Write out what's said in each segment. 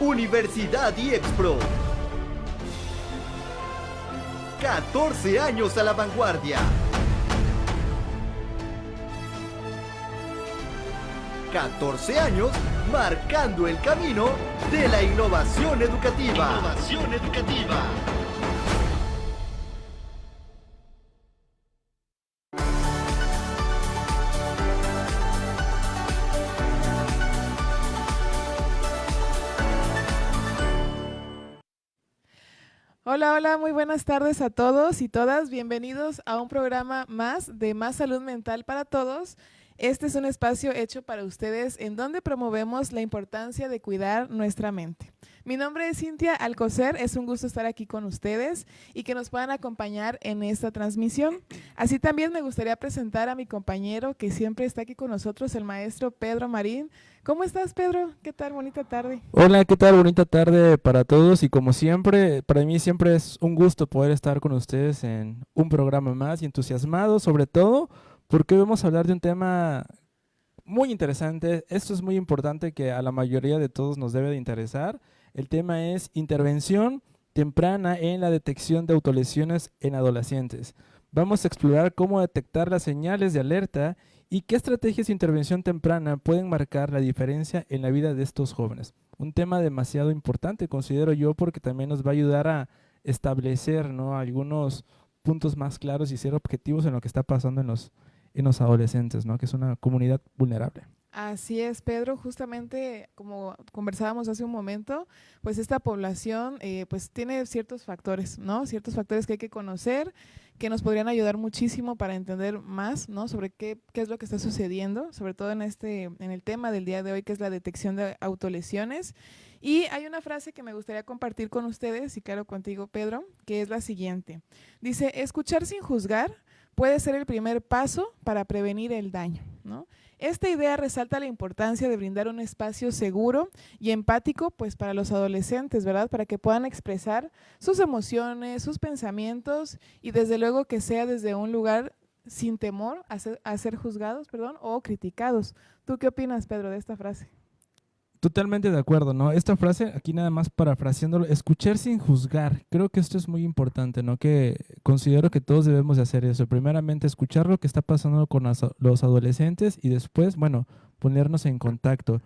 Universidad IEXPRO. 14 años a la vanguardia. 14 años marcando el camino de la innovación educativa. Innovación educativa. Hola, hola, muy buenas tardes a todos y todas. Bienvenidos a un programa más de Más Salud Mental para Todos. Este es un espacio hecho para ustedes en donde promovemos la importancia de cuidar nuestra mente. Mi nombre es Cintia Alcocer, es un gusto estar aquí con ustedes y que nos puedan acompañar en esta transmisión. Así también me gustaría presentar a mi compañero que siempre está aquí con nosotros, el maestro Pedro Marín. ¿Cómo estás, Pedro? ¿Qué tal? Bonita tarde. Hola, ¿qué tal? Bonita tarde para todos y como siempre, para mí siempre es un gusto poder estar con ustedes en un programa más y entusiasmado, sobre todo porque hoy vamos a hablar de un tema muy interesante. Esto es muy importante que a la mayoría de todos nos debe de interesar. El tema es intervención temprana en la detección de autolesiones en adolescentes. Vamos a explorar cómo detectar las señales de alerta y qué estrategias de intervención temprana pueden marcar la diferencia en la vida de estos jóvenes. Un tema demasiado importante, considero yo, porque también nos va a ayudar a establecer, ¿no?, algunos puntos más claros y ser objetivos en lo que está pasando en los adolescentes, ¿no?, que es una comunidad vulnerable. Así es, Pedro, justamente como conversábamos hace un momento, pues esta población pues tiene ciertos factores, ¿no? Ciertos factores que hay que conocer, que nos podrían ayudar muchísimo para entender más, ¿no?, sobre qué es lo que está sucediendo, sobre todo en el tema del día de hoy, que es la detección de autolesiones. Y hay una frase que me gustaría compartir con ustedes, y claro contigo, Pedro, que es la siguiente. Dice, escuchar sin juzgar puede ser el primer paso para prevenir el daño, ¿no? Esta idea resalta la importancia de brindar un espacio seguro y empático pues para los adolescentes, ¿verdad? Para que puedan expresar sus emociones, sus pensamientos y desde luego que sea desde un lugar sin temor a ser juzgados, o criticados. ¿Tú qué opinas, Pedro, de esta frase? Totalmente de acuerdo, ¿no? Esta frase, aquí nada más parafraseándolo, escuchar sin juzgar. Creo que esto es muy importante, ¿no? Que considero que todos debemos de hacer eso. Primeramente, escuchar lo que está pasando con los adolescentes y después, bueno, ponernos en contacto.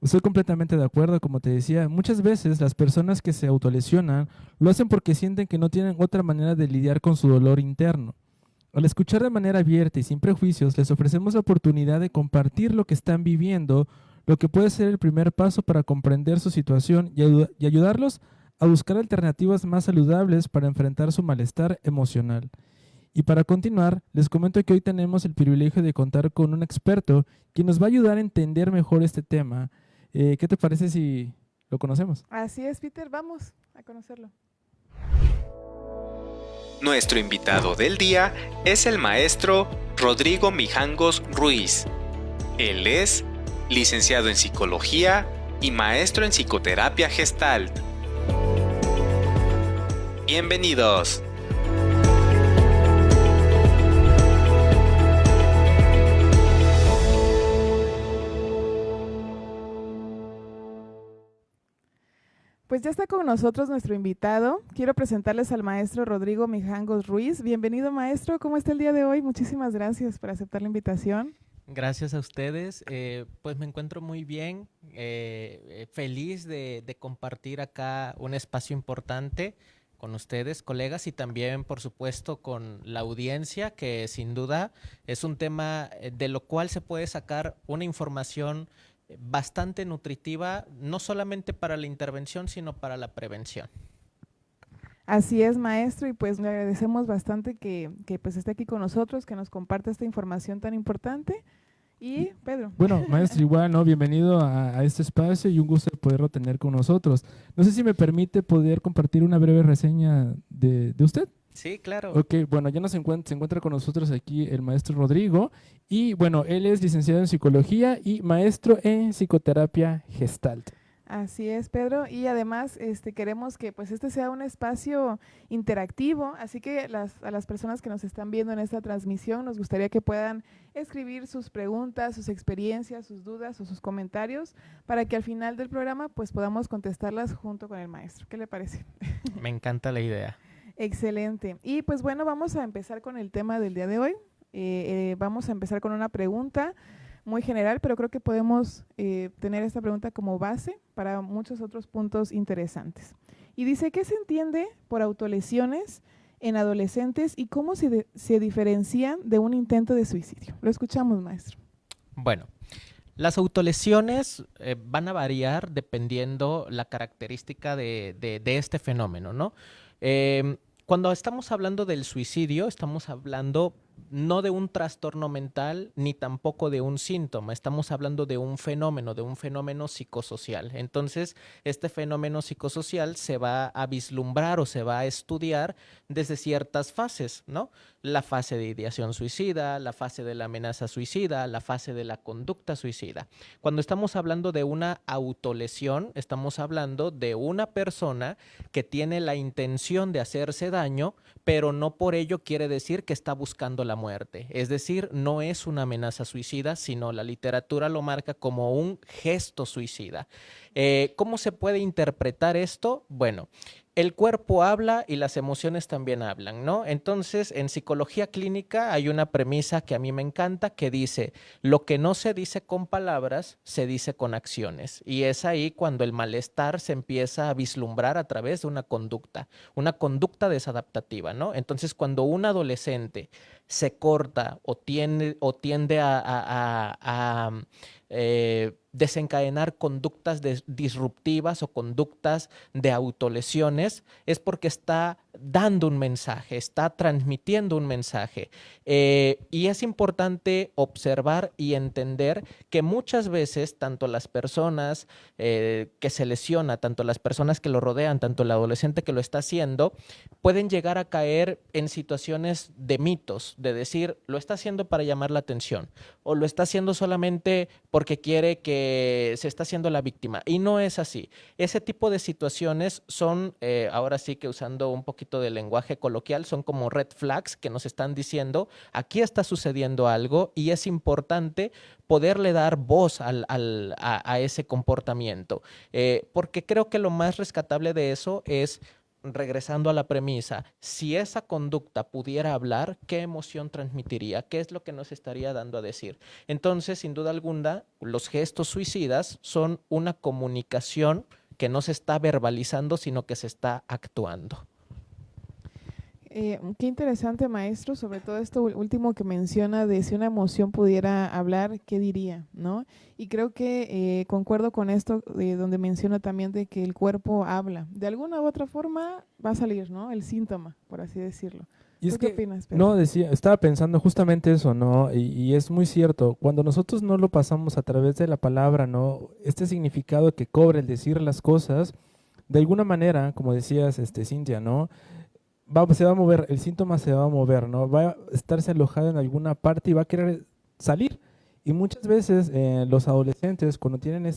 Estoy completamente de acuerdo, como te decía, muchas veces las personas que se autolesionan lo hacen porque sienten que no tienen otra manera de lidiar con su dolor interno. Al escuchar de manera abierta y sin prejuicios, les ofrecemos la oportunidad de compartir lo que están viviendo, lo que puede ser el primer paso para comprender su situación y ayudarlos a buscar alternativas más saludables para enfrentar su malestar emocional. Y para continuar, les comento que hoy tenemos el privilegio de contar con un experto que nos va a ayudar a entender mejor este tema. ¿Qué te parece si lo conocemos? Así es, Peter, vamos a conocerlo. Nuestro invitado del día es el maestro Rodrigo Mijangos Ruiz. Él es licenciado en Psicología y maestro en Psicoterapia Gestalt. Bienvenidos. Pues ya está con nosotros nuestro invitado. Quiero presentarles al maestro Rodrigo Mijangos Ruiz. Bienvenido, maestro. ¿Cómo está el día de hoy? Muchísimas gracias por aceptar la invitación. Gracias a ustedes, pues me encuentro muy bien, feliz de compartir acá un espacio importante con ustedes, colegas, y también, por supuesto, con la audiencia, que sin duda es un tema de lo cual se puede sacar una información bastante nutritiva, no solamente para la intervención, sino para la prevención. Así es, maestro, y pues le agradecemos bastante que pues esté aquí con nosotros, que nos comparte esta información tan importante. Y Pedro. Bueno, maestro, igual, ¿no? Bienvenido a este espacio y un gusto de poderlo tener con nosotros. No sé si me permite poder compartir una breve reseña de usted. Sí, claro. Ok, bueno, ya se encuentra con nosotros aquí el maestro Rodrigo y bueno, él es licenciado en Psicología y maestro en Psicoterapia Gestalt. Así es, Pedro, y además queremos que pues este sea un espacio interactivo, así que a las personas que nos están viendo en esta transmisión nos gustaría que puedan escribir sus preguntas, sus experiencias, sus dudas o sus comentarios para que al final del programa pues podamos contestarlas junto con el maestro. ¿Qué le parece? Me encanta la idea. Excelente. Y pues bueno, vamos a empezar con el tema del día de hoy. Vamos a empezar con una pregunta muy general, pero creo que podemos tener esta pregunta como base para muchos otros puntos interesantes. Y dice, ¿qué se entiende por autolesiones en adolescentes y cómo se diferencian de un intento de suicidio? Lo escuchamos, maestro. Bueno, las autolesiones van a variar dependiendo la característica de este fenómeno, ¿no? Cuando estamos hablando del suicidio, estamos hablando no de un trastorno mental ni tampoco de un síntoma, estamos hablando de un fenómeno psicosocial. Entonces, este fenómeno psicosocial se va a vislumbrar o se va a estudiar desde ciertas fases, ¿no? La fase de ideación suicida, la fase de la amenaza suicida, la fase de la conducta suicida. Cuando estamos hablando de una autolesión, estamos hablando de una persona que tiene la intención de hacerse daño, pero no por ello quiere decir que está buscando la muerte. Es decir, no es una amenaza suicida, sino la literatura lo marca como un gesto suicida. ¿Cómo se puede interpretar esto? Bueno, el cuerpo habla y las emociones también hablan, ¿no? Entonces, en psicología clínica hay una premisa que a mí me encanta que dice, lo que no se dice con palabras, se dice con acciones. Y es ahí cuando el malestar se empieza a vislumbrar a través de una conducta desadaptativa, ¿no? Entonces, cuando un adolescente se corta o tiende a desencadenar conductas disruptivas o conductas de autolesiones, es porque está dando un mensaje, está transmitiendo un mensaje. Y es importante observar y entender que muchas veces tanto las personas que se lesiona, tanto las personas que lo rodean, tanto el adolescente que lo está haciendo, pueden llegar a caer en situaciones de mitos, de decir, lo está haciendo para llamar la atención o lo está haciendo solamente porque quiere que se está haciendo la víctima. Y no es así. Ese tipo de situaciones son, ahora sí que usando un poquito de lenguaje coloquial, son como red flags que nos están diciendo, aquí está sucediendo algo y es importante poderle dar voz a ese comportamiento. Porque creo que lo más rescatable de eso es, regresando a la premisa, si esa conducta pudiera hablar, ¿qué emoción transmitiría? ¿Qué es lo que nos estaría dando a decir? Entonces, sin duda alguna, los gestos suicidas son una comunicación que no se está verbalizando, sino que se está actuando. Qué interesante, maestro, sobre todo esto último que menciona de si una emoción pudiera hablar, ¿qué diría? ¿No? Y creo que concuerdo con esto donde menciona también de que el cuerpo habla. De alguna u otra forma va a salir, ¿no? El síntoma, por así decirlo. Y es ¿Tú qué que, opinas, Pedro? no, estaba pensando justamente eso, ¿no? Y es muy cierto, cuando nosotros no lo pasamos a través de la palabra, ¿no? Este significado que cobra el decir las cosas, de alguna manera, como decías, Cintia, ¿no? Se va a mover, el síntoma se va a mover, ¿no? Va a estarse alojado en alguna parte y va a querer salir. Y muchas veces los adolescentes, cuando tienen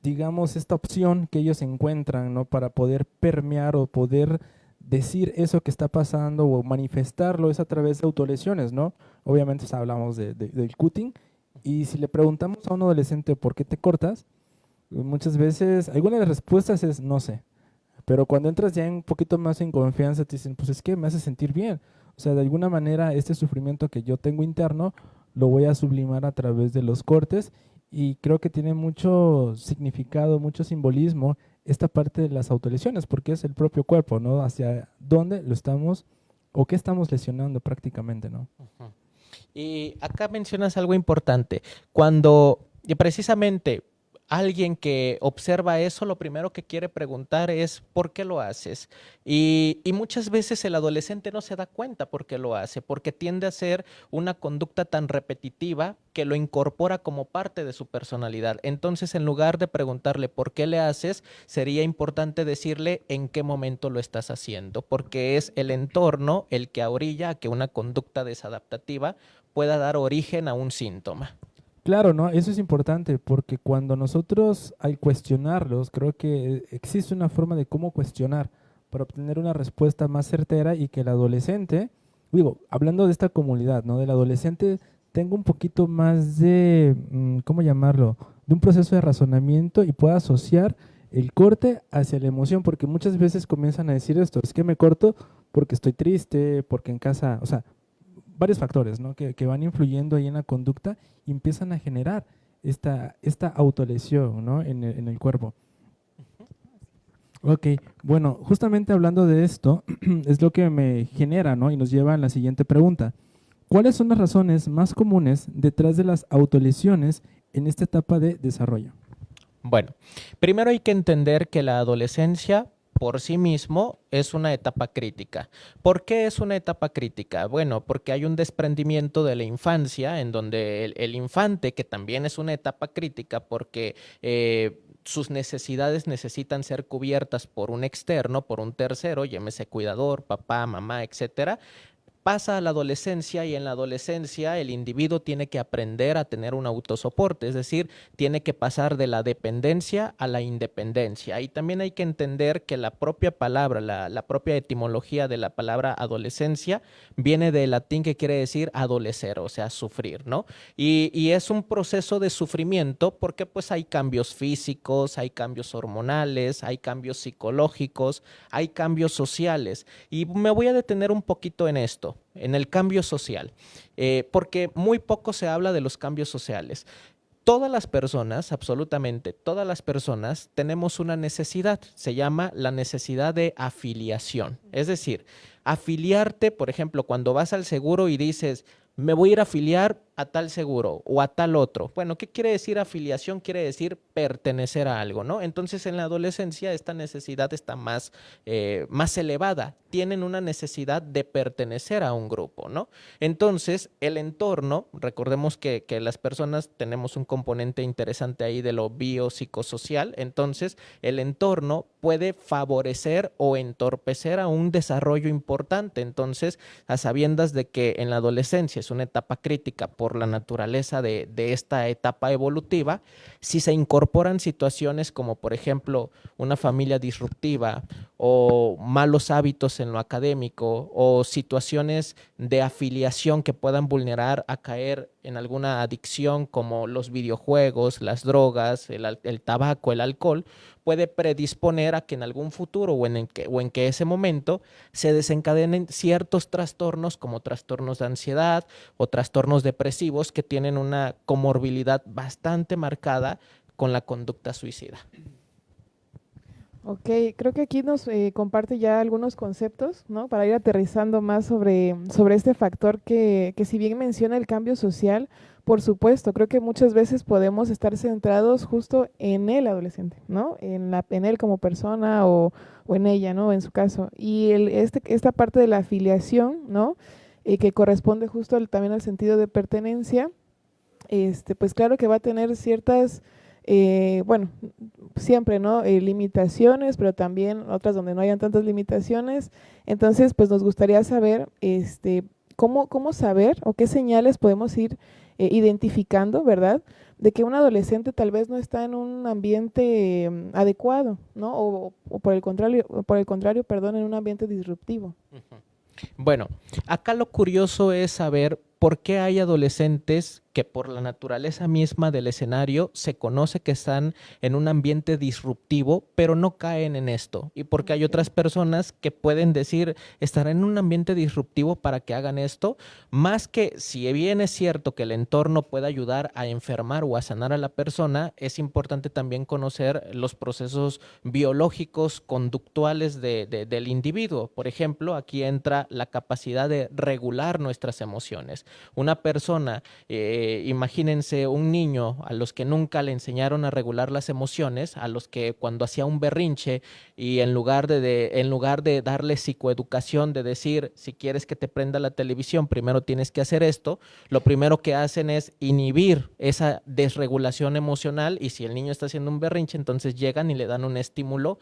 digamos, esta opción que ellos encuentran, ¿no? Para poder permear o poder decir eso que está pasando o manifestarlo es a través de autolesiones, ¿no? Obviamente hablamos del cutting. Y si le preguntamos a un adolescente por qué te cortas, muchas veces, alguna de las respuestas es no sé. Pero cuando entras ya un poquito más en confianza, te dicen, pues es que me hace sentir bien. O sea, de alguna manera este sufrimiento que yo tengo interno lo voy a sublimar a través de los cortes y creo que tiene mucho significado, mucho simbolismo esta parte de las autolesiones porque es el propio cuerpo, ¿no? Hacia dónde lo estamos o qué estamos lesionando prácticamente, ¿no? Uh-huh. Y acá mencionas algo importante. Cuando precisamente alguien que observa eso, lo primero que quiere preguntar es ¿por qué lo haces? Y muchas veces el adolescente no se da cuenta por qué lo hace, porque tiende a ser una conducta tan repetitiva que lo incorpora como parte de su personalidad. Entonces, en lugar de preguntarle por qué le haces, sería importante decirle en qué momento lo estás haciendo, porque es el entorno el que orilla a que una conducta desadaptativa pueda dar origen a un síntoma. Claro, ¿no? Eso es importante porque cuando nosotros al cuestionarlos, creo que existe una forma de cómo cuestionar para obtener una respuesta más certera y que el adolescente, digo, hablando de esta comunidad, ¿no? Del adolescente tenga un poquito más de, ¿cómo llamarlo? De un proceso de razonamiento y pueda asociar el corte hacia la emoción, porque muchas veces comienzan a decir esto, es que me corto porque estoy triste, porque en casa, o sea, varios factores, ¿no? Que van influyendo ahí en la conducta y empiezan a generar esta autolesión, ¿no? En el cuerpo. Ok, bueno, justamente hablando de esto, es lo que me genera, ¿no? Y nos lleva a la siguiente pregunta. ¿Cuáles son las razones más comunes detrás de las autolesiones en esta etapa de desarrollo? Bueno, primero hay que entender que la adolescencia por sí mismo es una etapa crítica. ¿Por qué es una etapa crítica? Bueno, porque hay un desprendimiento de la infancia en donde el infante, que también es una etapa crítica porque sus necesidades necesitan ser cubiertas por un externo, por un tercero, llámese cuidador, papá, mamá, etcétera. Pasa a la adolescencia y en la adolescencia el individuo tiene que aprender a tener un autosoporte, es decir, tiene que pasar de la dependencia a la independencia. Y también hay que entender que la propia palabra, la propia etimología de la palabra adolescencia viene del latín que quiere decir adolecer, o sea, sufrir, ¿no? Y es un proceso de sufrimiento porque pues hay cambios físicos, hay cambios hormonales, hay cambios psicológicos, hay cambios sociales. Y me voy a detener un poquito en esto, en el cambio social, porque muy poco se habla de los cambios sociales. Todas las personas, absolutamente todas las personas, tenemos una necesidad, se llama la necesidad de afiliación. Es decir, afiliarte, por ejemplo, cuando vas al seguro y dices, me voy a ir a afiliar a tal seguro o a tal otro. Bueno, ¿qué quiere decir afiliación? Quiere decir pertenecer a algo, ¿no? Entonces, en la adolescencia esta necesidad está más elevada. Tienen una necesidad de pertenecer a un grupo, ¿no? Entonces, el entorno, recordemos que las personas tenemos un componente interesante ahí de lo biopsicosocial, entonces el entorno puede favorecer o entorpecer a un desarrollo importante. Entonces, a sabiendas de que en la adolescencia es una etapa crítica por la naturaleza de esta etapa evolutiva, si se incorporan situaciones como, por ejemplo, una familia disruptiva o malos hábitos en lo académico o situaciones de afiliación que puedan vulnerar a caer en alguna adicción como los videojuegos, las drogas, el tabaco, el alcohol, puede predisponer a que en algún futuro o en que ese momento se desencadenen ciertos trastornos como trastornos de ansiedad o trastornos depresivos que tienen una comorbilidad bastante marcada con la conducta suicida. Ok, creo que aquí nos comparte ya algunos conceptos, ¿no? Para ir aterrizando más sobre este factor que si bien menciona el cambio social, por supuesto, creo que muchas veces podemos estar centrados justo en el adolescente, ¿no? En él como persona o en ella, ¿no? En su caso. Y esta parte de la afiliación, ¿no? Que corresponde justo también al sentido de pertenencia, pues claro que va a tener ciertas bueno, siempre, ¿no? Limitaciones, pero también otras donde no hayan tantas limitaciones. Entonces, pues nos gustaría saber, cómo saber o qué señales podemos ir identificando, ¿verdad? De que un adolescente tal vez no está en un ambiente adecuado, ¿no? O por el contrario, perdón, en un ambiente disruptivo. Bueno, acá lo curioso es saber por qué hay adolescentes que por la naturaleza misma del escenario se conoce que están en un ambiente disruptivo, pero no caen en esto. Y porque hay otras personas que pueden decir, estar en un ambiente disruptivo para que hagan esto, más que si bien es cierto que el entorno puede ayudar a enfermar o a sanar a la persona, es importante también conocer los procesos biológicos, conductuales del individuo. Por ejemplo, aquí entra la capacidad de regular nuestras emociones. Una persona, imagínense un niño a los que nunca le enseñaron a regular las emociones, a los que cuando hacía un berrinche y en lugar de darle psicoeducación, de decir, si quieres que te prenda la televisión, primero tienes que hacer esto, lo primero que hacen es inhibir esa desregulación emocional y si el niño está haciendo un berrinche, entonces llegan y le dan un estímulo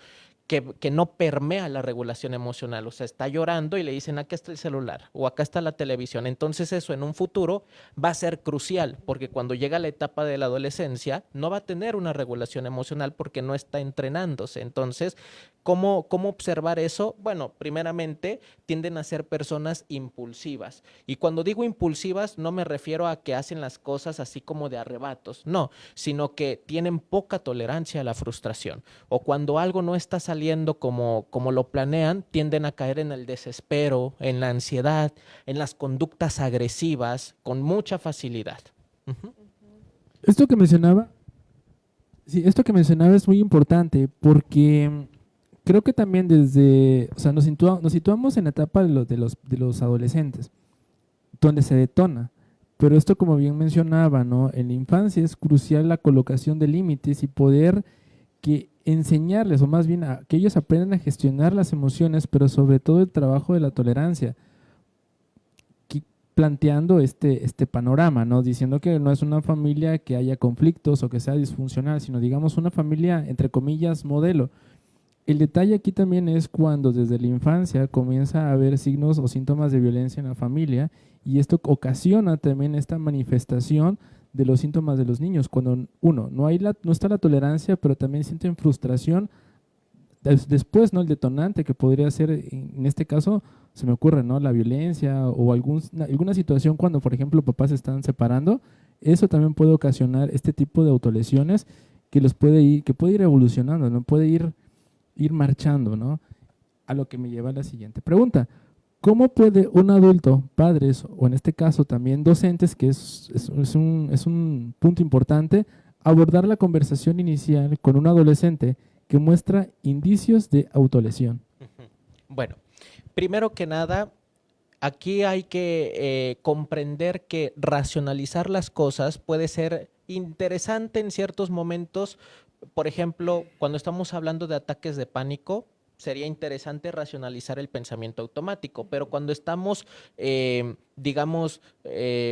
que no permea la regulación emocional. O sea, está llorando y le dicen, acá está el celular o acá está la televisión. Entonces eso en un futuro va a ser crucial, porque cuando llega la etapa de la adolescencia no va a tener una regulación emocional porque no está entrenándose. Entonces, ¿cómo observar eso? Bueno, primeramente tienden a ser personas impulsivas. Y cuando digo impulsivas no me refiero a que hacen las cosas así como de arrebatos, no, sino que tienen poca tolerancia a la frustración. O cuando algo no está saliendo como lo planean, tienden a caer en el desespero, en la ansiedad, en las conductas agresivas con mucha facilidad. Ujú. Esto que mencionaba, sí, esto que mencionaba es muy importante porque creo que también desde, o sea, nos situamos en la etapa de los adolescentes, donde se detona. Pero esto, como bien mencionaba, ¿no? En la infancia es crucial la colocación de límites y poder que enseñarles, o más bien que ellos aprendan a gestionar las emociones, pero sobre todo el trabajo de la tolerancia, planteando este panorama, ¿no? Diciendo que no es una familia que haya conflictos o que sea disfuncional, sino digamos una familia, entre comillas, modelo. El detalle aquí también es cuando desde la infancia comienza a haber signos o síntomas de violencia en la familia y esto ocasiona también esta manifestación de los síntomas de los niños. Cuando no está la tolerancia, pero también sienten frustración. Después, ¿no? El detonante que podría ser, en este caso, se me ocurre, ¿no? La violencia o alguna situación cuando, por ejemplo, papás se están separando, eso también puede ocasionar este tipo de autolesiones que puede ir evolucionando, ¿no? Puede ir marchando, ¿no? A lo que me lleva a la siguiente pregunta. ¿Cómo puede un adulto, padres o en este caso también docentes, que es un punto importante, abordar la conversación inicial con un adolescente que muestra indicios de autolesión? Bueno, primero que nada, aquí hay que comprender que racionalizar las cosas puede ser interesante en ciertos momentos. Por ejemplo, cuando estamos hablando de ataques de pánico, sería interesante racionalizar el pensamiento automático, pero cuando estamos,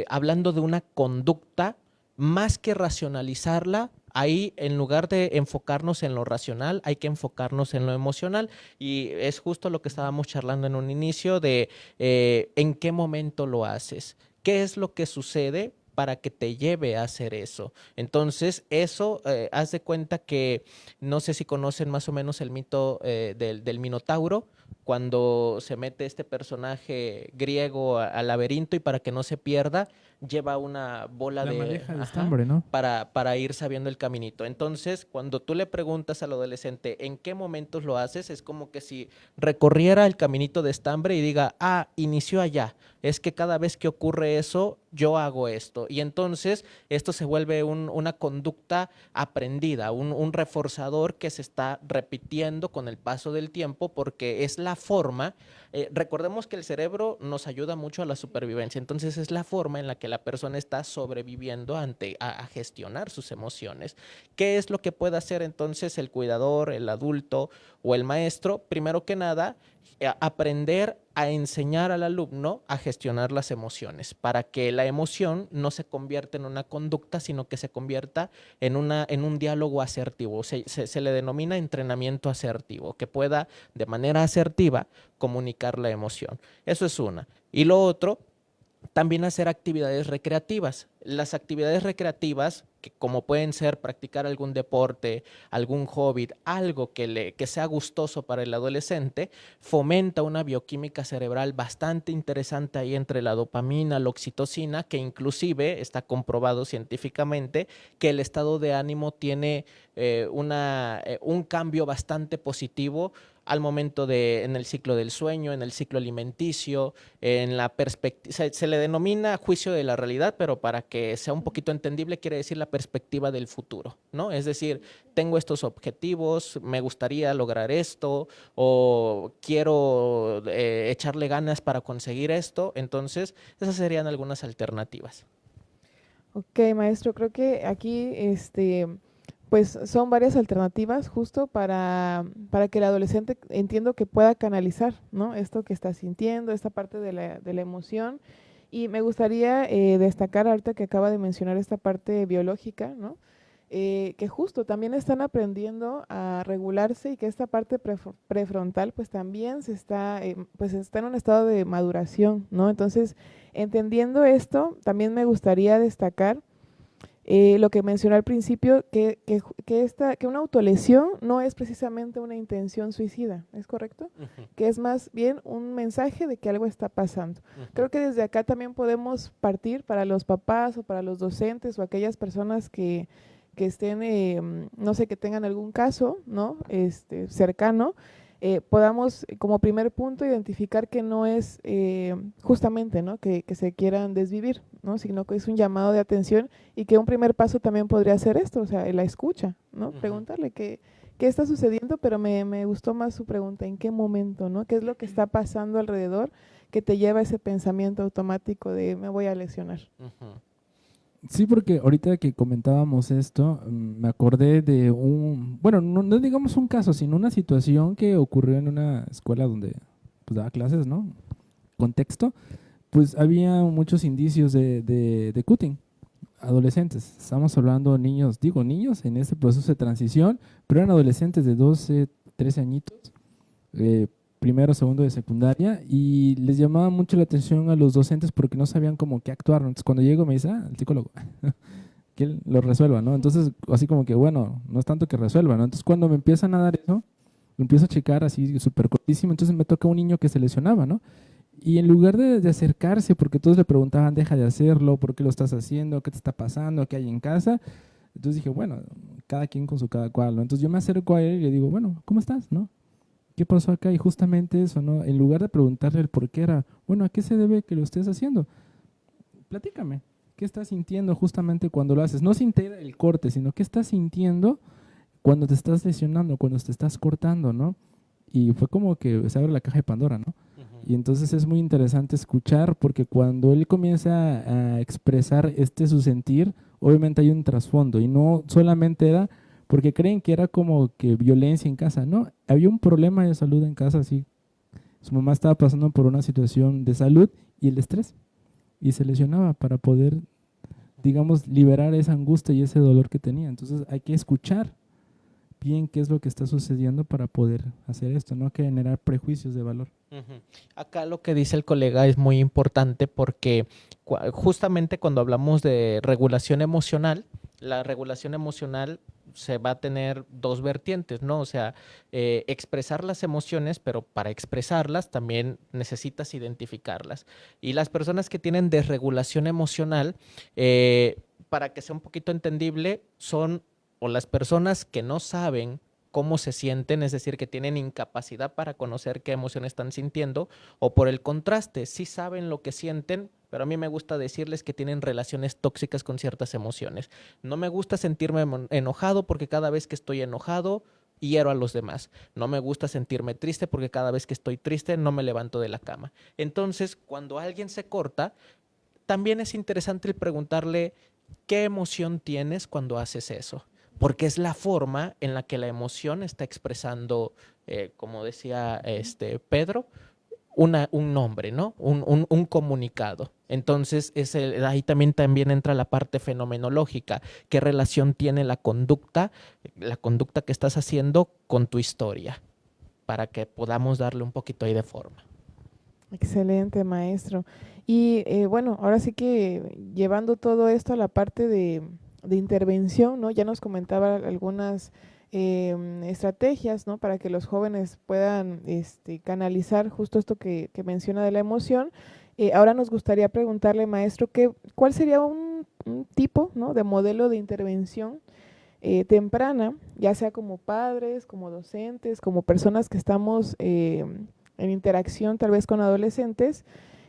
hablando de una conducta, más que racionalizarla, ahí en lugar de enfocarnos en lo racional, hay que enfocarnos en lo emocional. Y es justo lo que estábamos charlando en un inicio de en qué momento lo haces, qué es lo que sucede para que te lleve a hacer eso. Entonces, eso, haz de cuenta que, no sé si conocen más o menos el mito del Minotauro, cuando se mete este personaje griego al laberinto y para que no se pierda, lleva una bola La de madeja de estambre, ¿no? para ir sabiendo el caminito. Entonces, cuando tú le preguntas al adolescente en qué momentos lo haces, es como que si recorriera el caminito de estambre y diga, inició allá. Es que cada vez que ocurre eso, yo hago esto. Y entonces esto se vuelve una conducta aprendida, un reforzador que se está repitiendo con el paso del tiempo porque es la forma. Recordemos que el cerebro nos ayuda mucho a la supervivencia, entonces es la forma en la que la persona está sobreviviendo a gestionar sus emociones. ¿Qué es lo que puede hacer entonces el cuidador, el adulto o el maestro? Primero que nada, aprender a enseñar al alumno a gestionar las emociones para que la emoción no se convierta en una conducta, sino que se convierta en un diálogo asertivo. Se le denomina entrenamiento asertivo, que pueda de manera asertiva comunicar la emoción. Eso es una. Y lo otro, también hacer actividades recreativas. Las actividades recreativas, que como pueden ser practicar algún deporte, algún hobby, algo que sea gustoso para el adolescente, fomenta una bioquímica cerebral bastante interesante ahí entre la dopamina, la oxitocina, que inclusive está comprobado científicamente que el estado de ánimo tiene un cambio bastante positivo al momento en el ciclo del sueño, en el ciclo alimenticio, en la perspectiva, se le denomina juicio de la realidad, pero para que sea un poquito entendible quiere decir la perspectiva del futuro, ¿no? Es decir, tengo estos objetivos, me gustaría lograr esto o quiero echarle ganas para conseguir esto, entonces esas serían algunas alternativas. Ok, maestro, creo que aquí pues son varias alternativas justo para que el adolescente entiendo que pueda canalizar, ¿no? Esto que está sintiendo, esta parte de la emoción. Y me gustaría destacar ahorita que acaba de mencionar esta parte biológica, ¿no? que justo también están aprendiendo a regularse y que esta parte prefrontal pues también pues está en un estado de maduración, ¿no? Entonces, entendiendo esto, también me gustaría destacar lo que mencioné al principio, que una autolesión no es precisamente una intención suicida, ¿es correcto? Que es más bien un mensaje de que algo está pasando. Creo que desde acá también podemos partir para los papás o para los docentes o aquellas personas que estén, no sé, que tengan algún caso, ¿no? Cercano, podamos como primer punto identificar que no es justamente, ¿no? Que se quieran desvivir, ¿no? Sino que es un llamado de atención y que un primer paso también podría ser esto, o sea, la escucha, ¿no? Preguntarle qué está sucediendo, pero me gustó más su pregunta, ¿en qué momento, ¿no? ¿Qué es lo que está pasando alrededor que te lleva a ese pensamiento automático de me voy a lesionar? Sí, porque ahorita que comentábamos esto, me acordé de bueno, no digamos un caso, sino una situación que ocurrió en una escuela donde pues daba clases, ¿no? Contexto, pues había muchos indicios de cutting, adolescentes. Estamos hablando de niños, digo niños en este proceso de transición, pero eran adolescentes de 12, 13 añitos, primero, segundo de secundaria, y les llamaba mucho la atención a los docentes porque no sabían cómo qué actuar. Entonces, cuando llego me dice, el psicólogo, que él lo resuelva, ¿no? Entonces, así como que, bueno, no es tanto que resuelva, ¿no? Entonces, cuando me empiezan a dar eso, empiezo a checar así súper cortísimo, entonces me toca un niño que se lesionaba, ¿no? Y en lugar de acercarse, porque todos le preguntaban, deja de hacerlo, ¿por qué lo estás haciendo? ¿Qué te está pasando? ¿Qué hay en casa? Entonces dije, bueno, cada quien con su cada cual, ¿no? Entonces yo me acerco a él y le digo, bueno, ¿cómo estás? ¿No? ¿Qué pasó acá? Y justamente eso, ¿no? En lugar de preguntarle el por qué era, bueno, ¿a qué se debe que lo estés haciendo? Platícame, ¿qué estás sintiendo justamente cuando lo haces? No sintiera el corte, sino qué estás sintiendo cuando te estás lesionando, cuando te estás cortando, ¿no? Y fue como que se abre la caja de Pandora, ¿no? Y entonces es muy interesante escuchar porque cuando él comienza a expresar su sentir, obviamente hay un trasfondo y no solamente era porque creen que era como que violencia en casa, no, había un problema de salud en casa, sí. Su mamá estaba pasando por una situación de salud y el estrés y se lesionaba para poder, digamos, liberar esa angustia y ese dolor que tenía. Entonces hay que escuchar bien qué es lo que está sucediendo para poder hacer esto, no que generar prejuicios de valor. Acá lo que dice el colega es muy importante porque justamente cuando hablamos de regulación emocional, la regulación emocional se va a tener dos vertientes, ¿no? O sea, expresar las emociones, pero para expresarlas también necesitas identificarlas. Y las personas que tienen desregulación emocional, para que sea un poquito entendible, son o las personas que no saben cómo se sienten, es decir, que tienen incapacidad para conocer qué emoción están sintiendo, o por el contraste, sí saben lo que sienten, pero a mí me gusta decirles que tienen relaciones tóxicas con ciertas emociones. No me gusta sentirme enojado porque cada vez que estoy enojado hiero a los demás. No me gusta sentirme triste porque cada vez que estoy triste no me levanto de la cama. Entonces, cuando alguien se corta, también es interesante el preguntarle qué emoción tienes cuando haces eso. Porque es la forma en la que la emoción está expresando, como decía Pedro, un nombre, ¿no? Un comunicado. Entonces, ahí también entra la parte fenomenológica. ¿Qué relación tiene la conducta que estás haciendo con tu historia? Para que podamos darle un poquito ahí de forma. Excelente, maestro. Y bueno, ahora sí que llevando todo esto a la parte de intervención, ¿no? Ya nos comentaba algunas estrategias, ¿no? Para que los jóvenes puedan canalizar justo esto que menciona de la emoción. Ahora nos gustaría preguntarle, maestro, ¿cuál sería un tipo, ¿no? de modelo de intervención temprana, ya sea como padres, como docentes, como personas que estamos en interacción tal vez con adolescentes?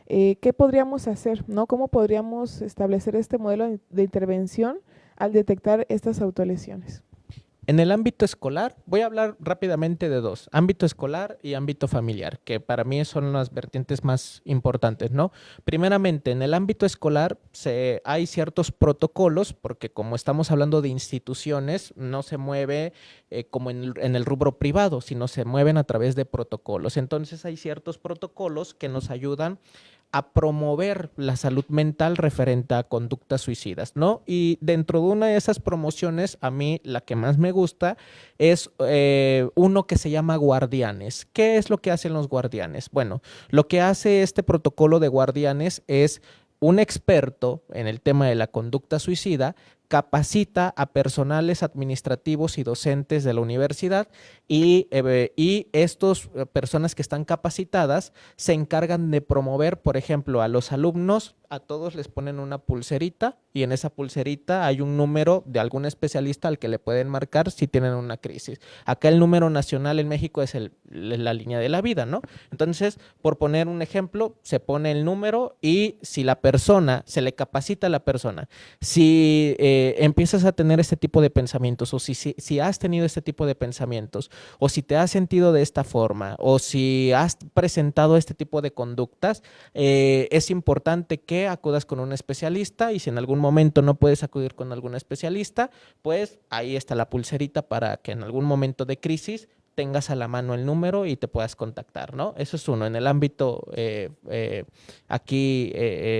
¿Qué podríamos hacer, ¿no? ¿Cómo podríamos establecer este modelo de intervención al detectar estas autolesiones? En el ámbito escolar, voy a hablar rápidamente de dos, ámbito escolar y ámbito familiar, que para mí son las vertientes más importantes, ¿no? Primeramente, en el ámbito escolar hay ciertos protocolos, porque como estamos hablando de instituciones, no se mueve como en el rubro privado, sino se mueven a través de protocolos. Entonces hay ciertos protocolos que nos ayudan a promover la salud mental referente a conductas suicidas, ¿no? Y dentro de una de esas promociones, a mí la que más me gusta es uno que se llama Guardianes. ¿Qué es lo que hacen los Guardianes? Bueno, lo que hace este protocolo de Guardianes es un experto en el tema de la conducta suicida capacita a personales administrativos y docentes de la universidad y estas personas que están capacitadas se encargan de promover, por ejemplo, a los alumnos, a todos les ponen una pulserita y en esa pulserita hay un número de algún especialista al que le pueden marcar si tienen una crisis. Acá el número nacional en México es la línea de la vida, ¿no? Entonces, por poner un ejemplo, se pone el número y si la persona, se le capacita a la persona, si empiezas a tener este tipo de pensamientos o si has tenido este tipo de pensamientos o si te has sentido de esta forma o si has presentado este tipo de conductas, es importante que acudas con un especialista y si en algún momento no puedes acudir con algún especialista, pues ahí está la pulserita para que en algún momento de crisis tengas a la mano el número y te puedas contactar, ¿no? Eso es uno, en el ámbito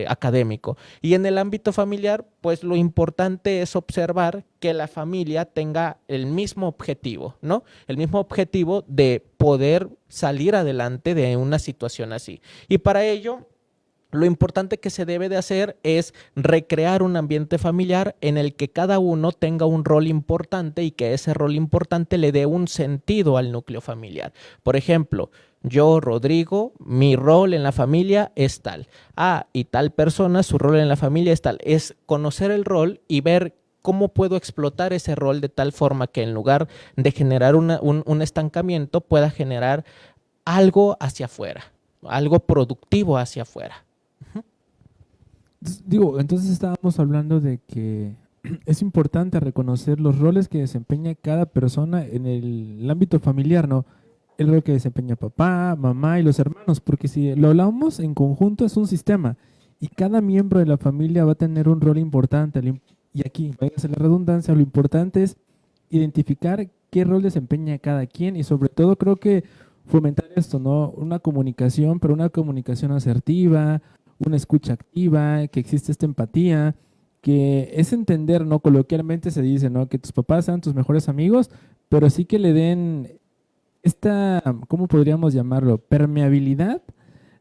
académico. Y en el ámbito familiar, pues lo importante es observar que la familia tenga el mismo objetivo, ¿no? El mismo objetivo de poder salir adelante de una situación así. Y para ello, lo importante que se debe de hacer es recrear un ambiente familiar en el que cada uno tenga un rol importante y que ese rol importante le dé un sentido al núcleo familiar. Por ejemplo, yo, Rodrigo, mi rol en la familia es tal. Y tal persona, su rol en la familia es tal. Es conocer el rol y ver cómo puedo explotar ese rol de tal forma que en lugar de generar un estancamiento, pueda generar algo hacia afuera, algo productivo hacia afuera. Entonces estábamos hablando de que es importante reconocer los roles que desempeña cada persona en el ámbito familiar, ¿no? El rol que desempeña papá, mamá y los hermanos, porque si lo hablamos en conjunto es un sistema y cada miembro de la familia va a tener un rol importante. Y aquí, váyase la redundancia, lo importante es identificar qué rol desempeña cada quien y sobre todo creo que fomentar esto, ¿no? Una comunicación, pero una comunicación asertiva, una escucha activa, que existe esta empatía, que es entender, ¿no? Coloquialmente se dice, ¿no? Que tus papás sean tus mejores amigos, pero sí que le den esta, ¿cómo podríamos llamarlo? Permeabilidad,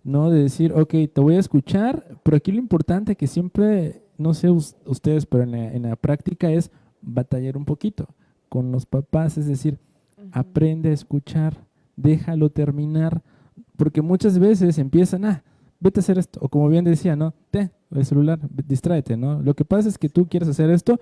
¿no? De decir, ok, te voy a escuchar, pero aquí lo importante que siempre, no sé ustedes, pero en la práctica es batallar un poquito con los papás, es decir, aprende a escuchar, déjalo terminar, porque muchas veces empiezan, vete a hacer esto, o como bien decía, ¿no? El celular, distráete, ¿no? Lo que pasa es que tú quieres hacer esto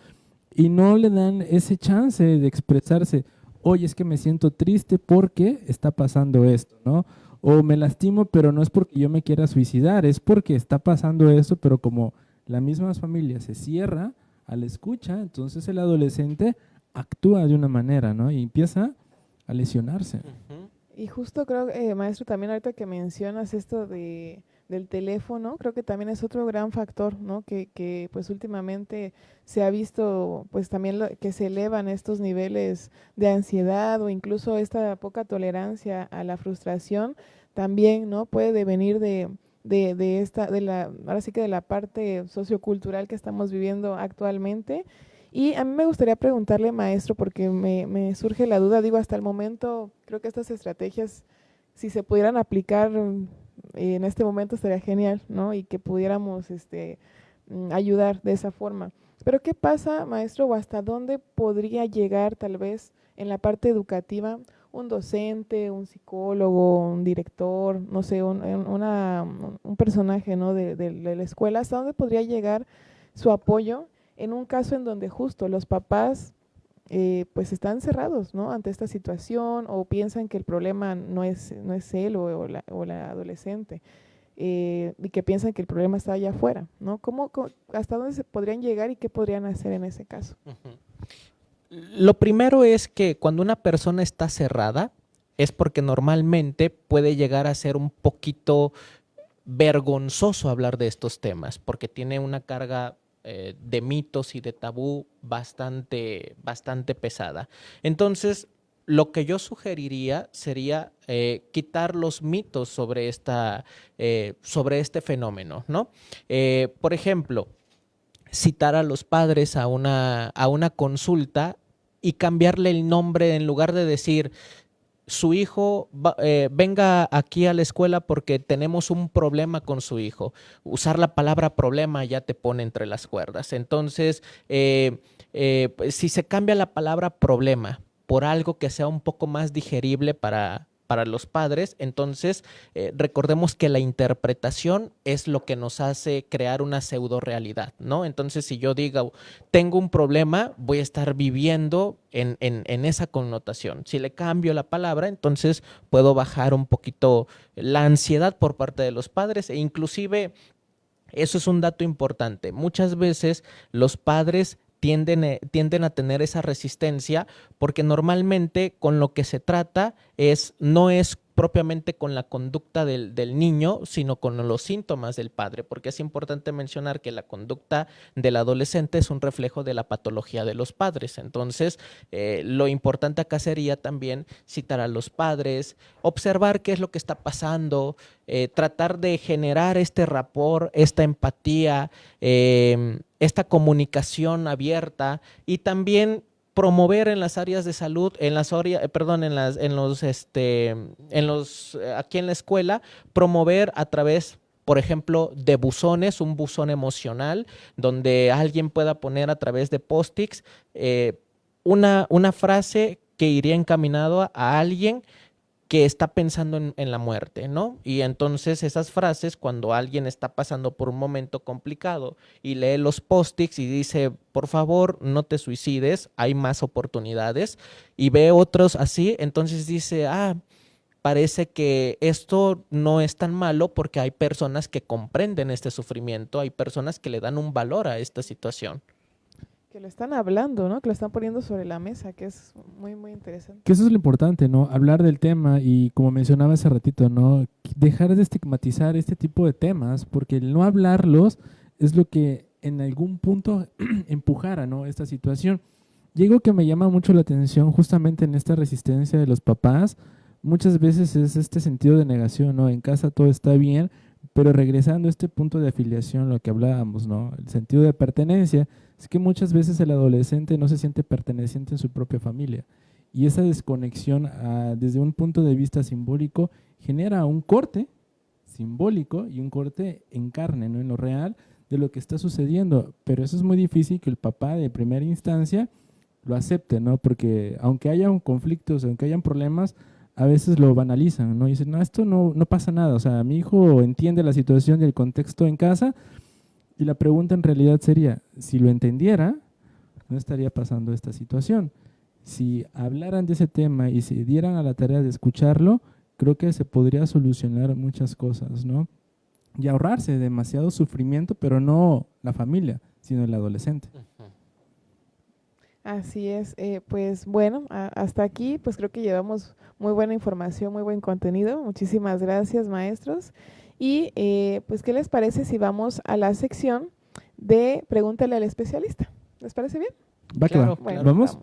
y no le dan ese chance de expresarse, oye, es que me siento triste porque está pasando esto, ¿no? O me lastimo, pero no es porque yo me quiera suicidar, es porque está pasando esto, pero como la misma familia se cierra a la escucha, entonces el adolescente actúa de una manera, ¿no? Y empieza a lesionarse. Y justo creo, maestro, también ahorita que mencionas esto del teléfono, creo que también es otro gran factor, ¿no? Que pues últimamente se ha visto pues también que se elevan estos niveles de ansiedad o incluso esta poca tolerancia a la frustración, también, ¿no? Puede devenir ahora sí que de la parte sociocultural que estamos viviendo actualmente. Y a mí me gustaría preguntarle, maestro, porque me surge la duda, digo, hasta el momento creo que estas estrategias, si se pudieran aplicar en este momento estaría genial, ¿no? Y que pudiéramos ayudar de esa forma. Pero ¿qué pasa, maestro, o hasta dónde podría llegar tal vez en la parte educativa un docente, un psicólogo, un director, no sé, un personaje, ¿no? de la escuela, hasta dónde podría llegar su apoyo en un caso en donde justo los papás pues están cerrados, ¿no? Ante esta situación o piensan que el problema no es él o la adolescente y que piensan que el problema está allá afuera, ¿no? ¿Hasta dónde se podrían llegar y qué podrían hacer en ese caso? Lo primero es que cuando una persona está cerrada es porque normalmente puede llegar a ser un poquito vergonzoso hablar de estos temas porque tiene una carga de mitos y de tabú bastante pesada. Entonces, lo que yo sugeriría sería quitar los mitos sobre este fenómeno, ¿no? Por ejemplo, citar a los padres a una consulta y cambiarle el nombre en lugar de decir su hijo venga aquí a la escuela porque tenemos un problema con su hijo. Usar la palabra problema ya te pone entre las cuerdas. Entonces, pues, si se cambia la palabra problema por algo que sea un poco más digerible para los padres, entonces recordemos que la interpretación es lo que nos hace crear una pseudo realidad, ¿no? Entonces, si yo digo, tengo un problema, voy a estar viviendo en esa connotación. Si le cambio la palabra, entonces puedo bajar un poquito la ansiedad por parte de los padres e inclusive, eso es un dato importante, muchas veces los padres tienden a tener esa resistencia porque normalmente con lo que se trata no es propiamente con la conducta del niño, sino con los síntomas del padre, porque es importante mencionar que la conducta del adolescente es un reflejo de la patología de los padres. Entonces, lo importante acá sería también citar a los padres, observar qué es lo que está pasando, tratar de generar este rapport, esta empatía, esta comunicación abierta y también promover en las áreas de salud, aquí en la escuela, promover a través, por ejemplo, de buzones, un buzón emocional, donde alguien pueda poner a través de post-its una frase que iría encaminado a alguien que está pensando en la muerte, ¿no? Y entonces esas frases, cuando alguien está pasando por un momento complicado y lee los post-its y dice, por favor, no te suicides, hay más oportunidades, y ve otros así, entonces dice, parece que esto no es tan malo porque hay personas que comprenden este sufrimiento, hay personas que le dan un valor a esta situación. Que lo están hablando, ¿no? Que lo están poniendo sobre la mesa, que es muy, muy interesante. Que eso es lo importante, ¿no? Hablar del tema y, como mencionaba hace ratito, ¿no? Dejar de estigmatizar este tipo de temas, porque el no hablarlos es lo que en algún punto empujara, ¿no? Esta situación. Y algo que me llama mucho la atención justamente en esta resistencia de los papás, muchas veces es este sentido de negación, ¿no? En casa todo está bien, pero regresando a este punto de afiliación, lo que hablábamos, ¿no? El sentido de pertenencia, es que muchas veces el adolescente no se siente perteneciente en su propia familia. Y esa desconexión desde un punto de vista simbólico genera un corte simbólico y un corte en carne, ¿no? En lo real de lo que está sucediendo. Pero eso es muy difícil que el papá de primera instancia lo acepte, ¿no? Porque aunque hayan conflictos, aunque hayan problemas, a veces lo banalizan, ¿no? Y dicen, no, esto no pasa nada. O sea, mi hijo entiende la situación y el contexto en casa. Y la pregunta en realidad sería, si lo entendiera, no estaría pasando esta situación. Si hablaran de ese tema y se dieran a la tarea de escucharlo, creo que se podría solucionar muchas cosas, ¿no? Y ahorrarse demasiado sufrimiento, pero no la familia, sino el adolescente. Así es, pues bueno, hasta aquí pues creo que llevamos muy buena información, muy buen contenido. Muchísimas gracias, maestros. Y pues, ¿qué les parece si vamos a la sección de Pregúntale al especialista? ¿Les parece bien? Va, claro, Bueno, claro. ¿Vamos?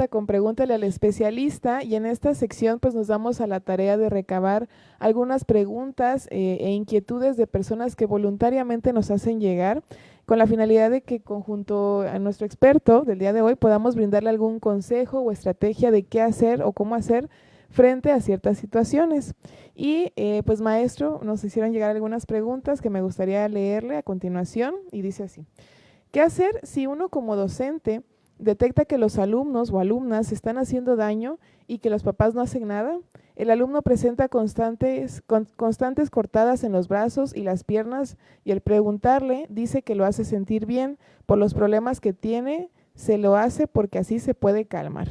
Con Pregúntale al especialista, y en esta sección pues nos damos a la tarea de recabar algunas preguntas e inquietudes de personas que voluntariamente nos hacen llegar, con la finalidad de que conjunto a nuestro experto del día de hoy podamos brindarle algún consejo o estrategia de qué hacer o cómo hacer frente a ciertas situaciones. Y pues maestro, nos hicieron llegar algunas preguntas que me gustaría leerle a continuación y dice así: ¿qué hacer si uno como docente detecta que los alumnos o alumnas se están haciendo daño y que los papás no hacen nada. El alumno presenta constantes cortadas en los brazos y las piernas y al preguntarle dice que lo hace sentir bien por los problemas que tiene, se lo hace porque así se puede calmar.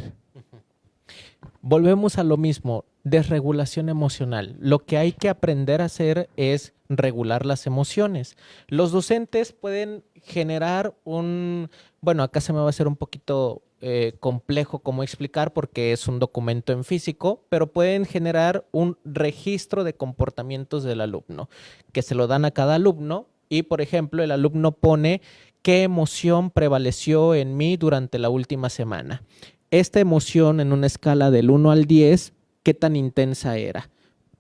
Volvemos a lo mismo, desregulación emocional. Lo que hay que aprender a hacer es regular las emociones. Los docentes pueden generar bueno, acá se me va a hacer un poquito complejo cómo explicar porque es un documento en físico, pero pueden generar un registro de comportamientos del alumno, que se lo dan a cada alumno y, por ejemplo, el alumno pone qué emoción prevaleció en mí durante la última semana. Esta emoción en una escala del 1 al 10, ¿qué tan intensa era?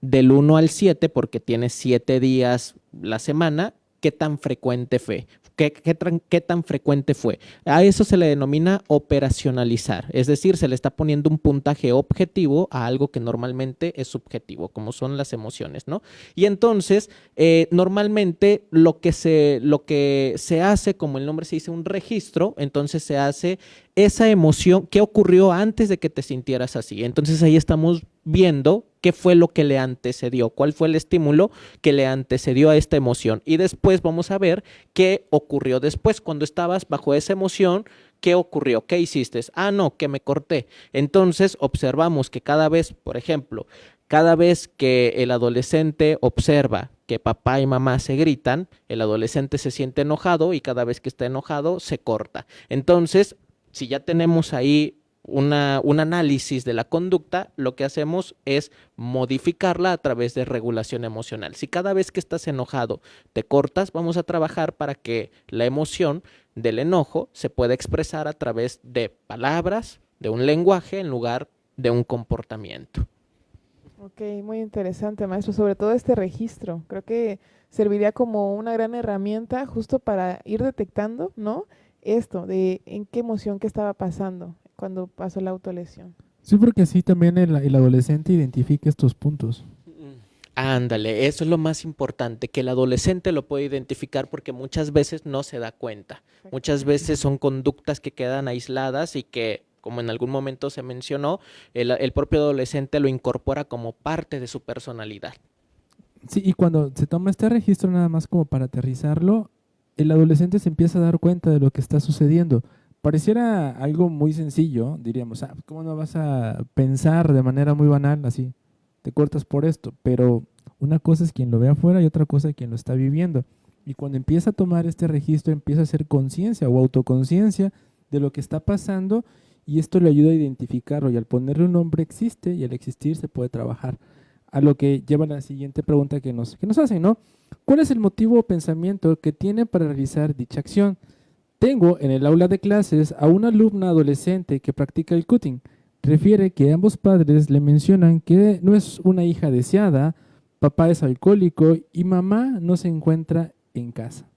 Del 1 al 7, porque tiene 7 días la semana, ¿qué tan frecuente fue? ¿Qué tan frecuente fue? A eso se le denomina operacionalizar, es decir, se le está poniendo un puntaje objetivo a algo que normalmente es subjetivo, como son las emociones, ¿no? Y entonces, normalmente lo que se hace, como el nombre se dice, un registro, entonces se hace esa emoción, ¿qué ocurrió antes de que te sintieras así? Entonces ahí estamos viendo qué fue lo que le antecedió, cuál fue el estímulo que le antecedió a esta emoción. Y después vamos a ver qué ocurrió después, cuando estabas bajo esa emoción, ¿qué ocurrió? ¿Qué hiciste? Ah, no, que me corté. Entonces observamos que cada vez, por ejemplo, cada vez que el adolescente observa que papá y mamá se gritan, el adolescente se siente enojado y cada vez que está enojado se corta. Entonces, si ya tenemos ahí un análisis de la conducta, lo que hacemos es modificarla a través de regulación emocional. Si cada vez que estás enojado te cortas, vamos a trabajar para que la emoción del enojo se pueda expresar a través de palabras, de un lenguaje en lugar de un comportamiento. Ok, muy interesante, maestro, sobre todo este registro. Creo que serviría como una gran herramienta justo para ir detectando, ¿no? Esto, de en qué emoción que estaba pasando cuando pasó la autolesión. Sí, porque así también el adolescente identifica estos puntos. Ándale, eso es lo más importante, que el adolescente lo puede identificar porque muchas veces no se da cuenta. Muchas veces son conductas que quedan aisladas y que, como en algún momento se mencionó, el propio adolescente lo incorpora como parte de su personalidad. Sí, y cuando se toma este registro nada más como para aterrizarlo, el adolescente se empieza a dar cuenta de lo que está sucediendo. Pareciera algo muy sencillo, diríamos, ¿cómo no vas a pensar de manera muy banal así? Te cortas por esto, pero una cosa es quien lo ve afuera y otra cosa es quien lo está viviendo. Y cuando empieza a tomar este registro, empieza a hacer conciencia o autoconciencia de lo que está pasando y esto le ayuda a identificarlo y al ponerle un nombre existe y al existir se puede trabajar. A lo que lleva la siguiente pregunta que nos hacen, ¿no? ¿Cuál es el motivo o pensamiento que tiene para realizar dicha acción? Tengo en el aula de clases a una alumna adolescente que practica el cutting. Refiere que ambos padres le mencionan que no es una hija deseada, papá es alcohólico y mamá no se encuentra en casa.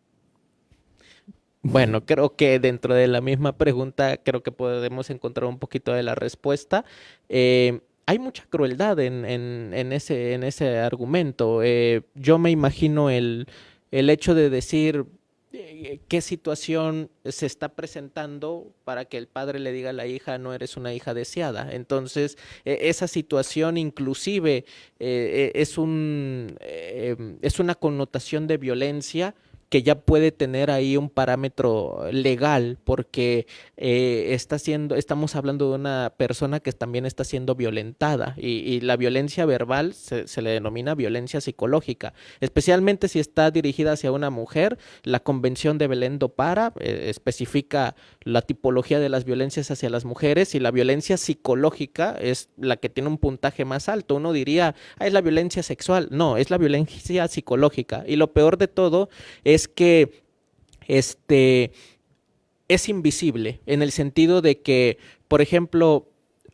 Bueno, creo que dentro de la misma pregunta creo que podemos encontrar un poquito de la respuesta. Hay mucha crueldad en ese argumento. Yo me imagino el hecho de decir qué situación se está presentando para que el padre le diga a la hija, no eres una hija deseada. Entonces, esa situación inclusive es una connotación de violencia que ya puede tener ahí un parámetro legal porque estamos hablando de una persona que también está siendo violentada y la violencia verbal se le denomina violencia psicológica, especialmente si está dirigida hacia una mujer. La Convención de Belém do Pará especifica la tipología de las violencias hacia las mujeres y la violencia psicológica es la que tiene un puntaje más alto. Uno diría, es la violencia sexual. No, es la violencia psicológica y lo peor de todo es que es invisible en el sentido de que, por ejemplo,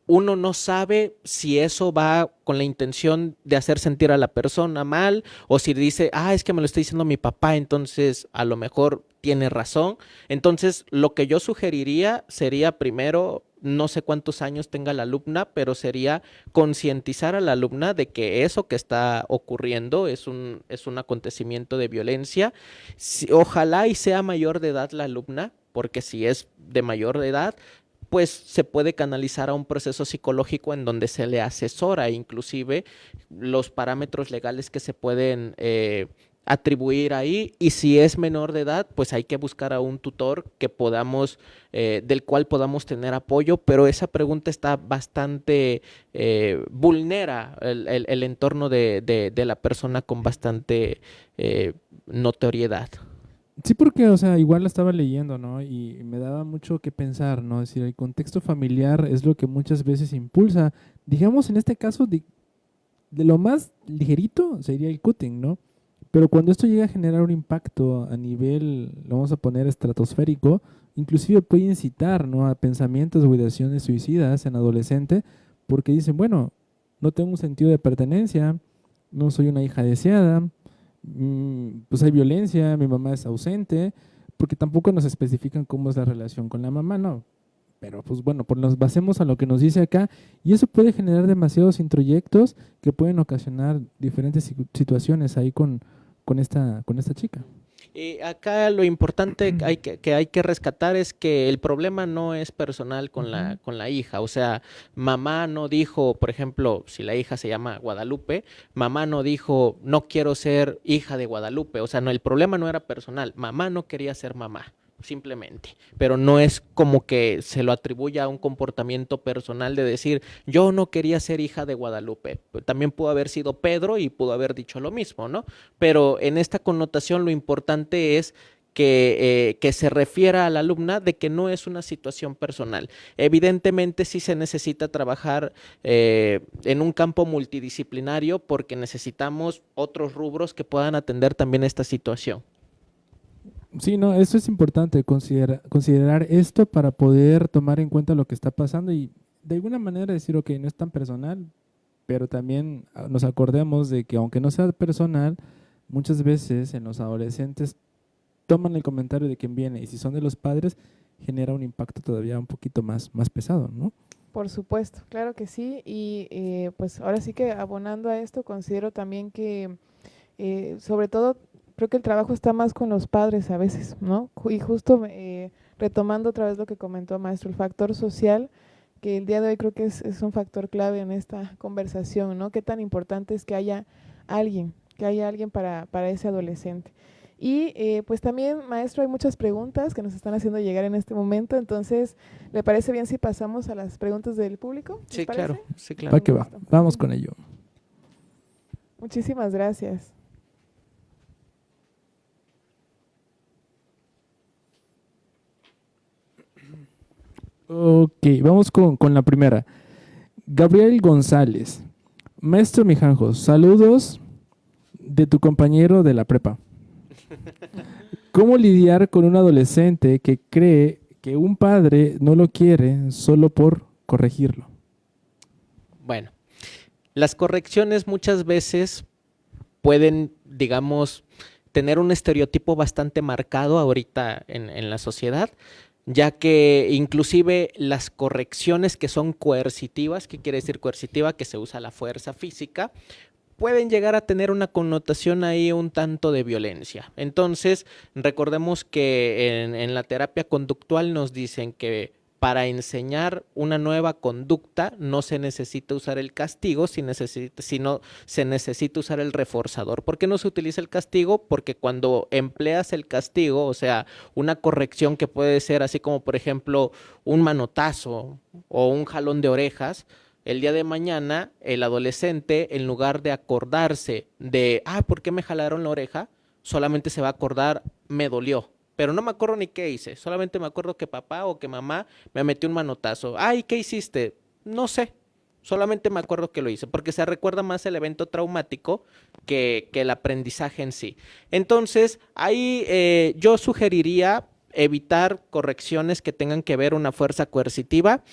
uno no sabe si eso va con la intención de hacer sentir a la persona mal o si dice, es que me lo está diciendo mi papá, entonces a lo mejor tiene razón. Entonces, lo que yo sugeriría sería primero, no sé cuántos años tenga la alumna, pero sería concientizar a la alumna de que eso que está ocurriendo es un acontecimiento de violencia. Ojalá y sea mayor de edad la alumna, porque si es de mayor de edad, pues se puede canalizar a un proceso psicológico en donde se le asesora inclusive los parámetros legales que se pueden atribuir ahí, y si es menor de edad, pues hay que buscar a un tutor que podamos, del cual podamos tener apoyo, pero esa pregunta está bastante, vulnera el entorno de la persona con bastante notoriedad. Sí, porque, o sea, igual la estaba leyendo, ¿no? Y me daba mucho que pensar, ¿no? Es decir, el contexto familiar es lo que muchas veces impulsa, digamos, en este caso, de lo más ligerito sería el cutting, ¿no? Pero cuando esto llega a generar un impacto a nivel, lo vamos a poner estratosférico, inclusive puede incitar, ¿no?, a pensamientos o ideaciones suicidas en adolescente, porque dicen, bueno, no tengo un sentido de pertenencia, no soy una hija deseada, pues hay violencia, mi mamá es ausente, porque tampoco nos especifican cómo es la relación con la mamá, ¿no? Pero pues bueno, pues nos basemos a lo que nos dice acá, y eso puede generar demasiados introyectos que pueden ocasionar diferentes situaciones ahí con esta chica. Acá lo importante que hay que rescatar es que el problema no es personal con la hija. O sea, mamá no dijo, por ejemplo, si la hija se llama Guadalupe, mamá no dijo, no quiero ser hija de Guadalupe. O sea, no, el problema no era personal. Mamá no quería ser mamá, simplemente. Pero no es como que se lo atribuya a un comportamiento personal de decir, yo no quería ser hija de Guadalupe. También pudo haber sido Pedro y pudo haber dicho lo mismo, ¿no? Pero en esta connotación lo importante es que se refiera a la alumna de que no es una situación personal. Evidentemente sí se necesita trabajar en un campo multidisciplinario, porque necesitamos otros rubros que puedan atender también esta situación. Sí, no, eso es importante, considerar esto para poder tomar en cuenta lo que está pasando y de alguna manera decir, ok, no es tan personal, pero también nos acordemos de que aunque no sea personal, muchas veces en los adolescentes toman el comentario de quien viene, y si son de los padres, genera un impacto todavía un poquito más pesado, ¿no? Por supuesto, claro que sí. Y pues ahora sí que abonando a esto, considero también que sobre todo creo que el trabajo está más con los padres a veces, ¿no? Y justo retomando otra vez lo que comentó maestro, el factor social, que el día de hoy creo que es un factor clave en esta conversación, ¿no? Qué tan importante es que haya alguien para ese adolescente. Y pues también, maestro, hay muchas preguntas que nos están haciendo llegar en este momento, entonces, ¿le parece bien si pasamos a las preguntas del público? Sí, claro, sí, claro. Va que va, vamos con ello. Muchísimas gracias. Ok, vamos con la primera. Gabriel González. Maestro Mijanjos, saludos de tu compañero de la prepa. ¿Cómo lidiar con un adolescente que cree que un padre no lo quiere solo por corregirlo? Bueno, las correcciones muchas veces pueden, digamos, tener un estereotipo bastante marcado ahorita en la sociedad, ya que inclusive las correcciones que son coercitivas, ¿qué quiere decir coercitiva? Que se usa la fuerza física, pueden llegar a tener una connotación ahí un tanto de violencia. Entonces, recordemos que en la terapia conductual nos dicen que para enseñar una nueva conducta no se necesita usar el castigo, sino se necesita usar el reforzador. ¿Por qué no se utiliza el castigo? Porque cuando empleas el castigo, o sea, una corrección que puede ser así como, por ejemplo, un manotazo o un jalón de orejas, el día de mañana el adolescente, en lugar de acordarse de, ¿por qué me jalaron la oreja?, solamente se va a acordar, me dolió. Pero no me acuerdo ni qué hice, solamente me acuerdo que papá o que mamá me metió un manotazo. ¿Y qué hiciste? No sé, solamente me acuerdo que lo hice, porque se recuerda más el evento traumático que el aprendizaje en sí. Entonces, ahí yo sugeriría evitar correcciones que tengan que ver una fuerza coercitiva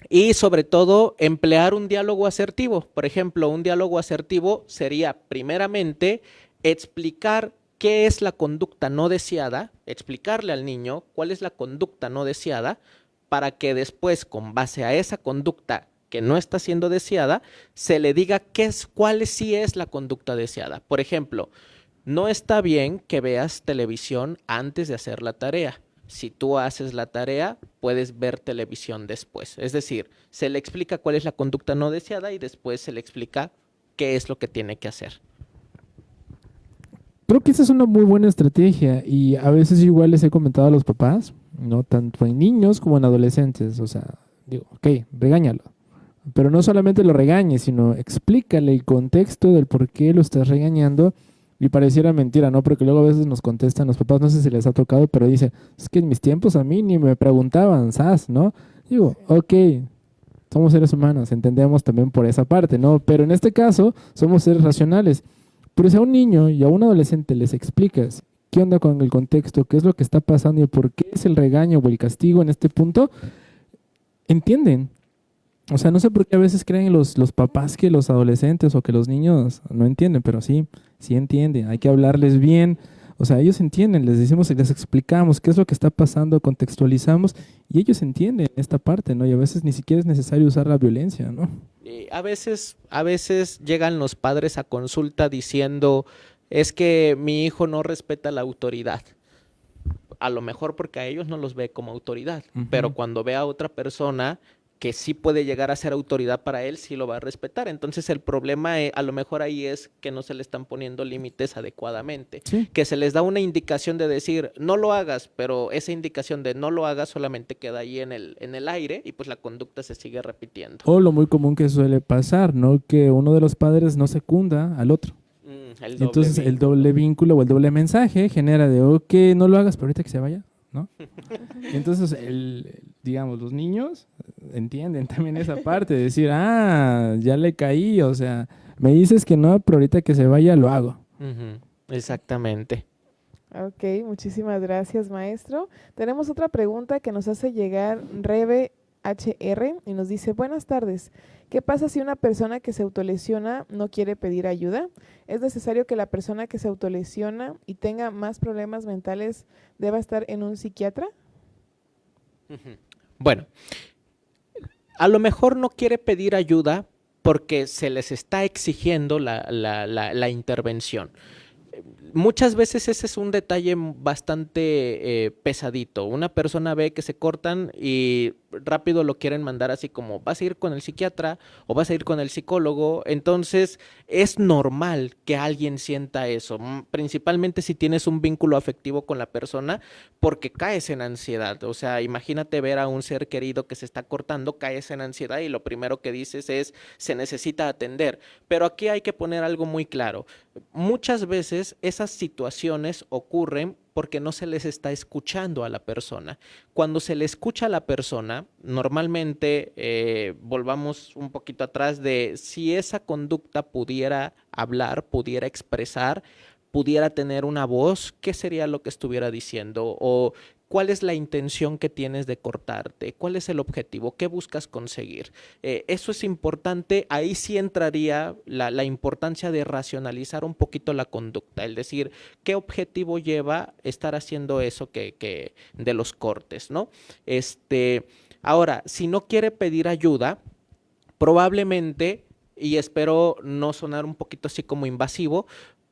y sobre todo emplear un diálogo asertivo. Por ejemplo, un diálogo asertivo sería primeramente explicar qué es la conducta no deseada, explicarle al niño cuál es la conducta no deseada, para que después, con base a esa conducta que no está siendo deseada, se le diga cuál sí es la conducta deseada. Por ejemplo, no está bien que veas televisión antes de hacer la tarea. si tú haces la tarea, puedes ver televisión después. Es decir, se le explica cuál es la conducta no deseada y después se le explica qué es lo que tiene que hacer. Creo que esa es una muy buena estrategia y a veces yo igual les he comentado a los papás, no tanto en niños como en adolescentes, o sea, digo, ok, regáñalo, pero no solamente lo regañes, sino explícale el contexto del por qué lo estás regañando y pareciera mentira, ¿no? Porque luego a veces nos contestan los papás, no sé si les ha tocado, pero dicen, es que en mis tiempos a mí ni me preguntaban, ¿sabes? ¿No? Digo, ok, somos seres humanos, entendemos también por esa parte, ¿no? Pero en este caso somos seres racionales. Pero si a un niño y a un adolescente les explicas qué onda con el contexto, qué es lo que está pasando y por qué es el regaño o el castigo en este punto, entienden. O sea, no sé por qué a veces creen los papás que los adolescentes o que los niños no entienden, pero sí entienden. Hay que hablarles bien. O sea, ellos entienden, les decimos y les explicamos qué es lo que está pasando, contextualizamos y ellos entienden esta parte, ¿no? Y a veces ni siquiera es necesario usar la violencia, ¿no? A veces llegan los padres a consulta diciendo, es que mi hijo no respeta la autoridad. A lo mejor porque a ellos no los ve como autoridad, pero cuando ve a otra persona que sí puede llegar a ser autoridad para él, sí lo va a respetar. Entonces el problema a lo mejor ahí es que no se le están poniendo límites adecuadamente, Sí. que se les da una indicación de decir no lo hagas, pero esa indicación de no lo hagas solamente queda ahí en el aire y pues la conducta se sigue repitiendo. O lo muy común que suele pasar, ¿no? Que uno de los padres no secunda al otro. El doble Entonces el vínculo. doble vínculo o el doble mensaje genera de, ok, no lo hagas, pero ahorita que se vaya, ¿no? Y entonces, digamos, los niños entienden también esa parte, de decir, ya le caí, o sea, me dices que no, pero ahorita que se vaya lo hago. Exactamente. Ok, muchísimas gracias, maestro. Tenemos otra pregunta que nos hace llegar Rebe HR y nos dice, buenas tardes, ¿qué pasa si una persona que se autolesiona no quiere pedir ayuda? ¿Es necesario que la persona que se autolesiona y tenga más problemas mentales deba estar en un psiquiatra? Bueno, a lo mejor no quiere pedir ayuda porque se les está exigiendo la intervención. Muchas veces ese es un detalle bastante pesadito. Una persona ve que se cortan y rápido lo quieren mandar así como vas a ir con el psiquiatra o vas a ir con el psicólogo. Entonces es normal que alguien sienta eso, principalmente si tienes un vínculo afectivo con la persona, porque caes en ansiedad. O sea, imagínate ver a un ser querido que se está cortando, caes en ansiedad y lo primero que dices es se necesita atender. Pero aquí hay que poner algo muy claro. Muchas veces esas situaciones ocurren porque no se les está escuchando a la persona. Cuando se le escucha a la persona, normalmente volvamos un poquito atrás de si esa conducta pudiera hablar, pudiera expresar, pudiera tener una voz, ¿qué sería lo que estuviera diciendo? O ¿cuál es la intención que tienes de cortarte? ¿Cuál es el objetivo? ¿Qué buscas conseguir? Eso es importante. Ahí sí entraría la importancia de racionalizar un poquito la conducta. Es decir, ¿qué objetivo lleva estar haciendo eso que de los cortes, ¿no? Ahora, si no quiere pedir ayuda, probablemente, y espero no sonar un poquito así como invasivo,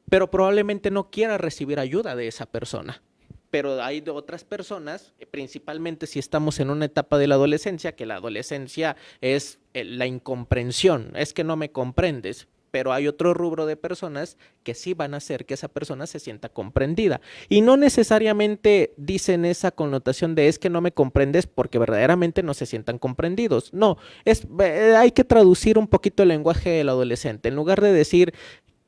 pero probablemente no quiera recibir ayuda de esa persona. Pero hay de otras personas, principalmente si estamos en una etapa de la adolescencia, que la adolescencia es la incomprensión, es que no me comprendes, pero hay otro rubro de personas que sí van a hacer que esa persona se sienta comprendida. Y no necesariamente dicen esa connotación de es que no me comprendes porque verdaderamente no se sientan comprendidos. No, hay que traducir un poquito el lenguaje del adolescente. En lugar de decir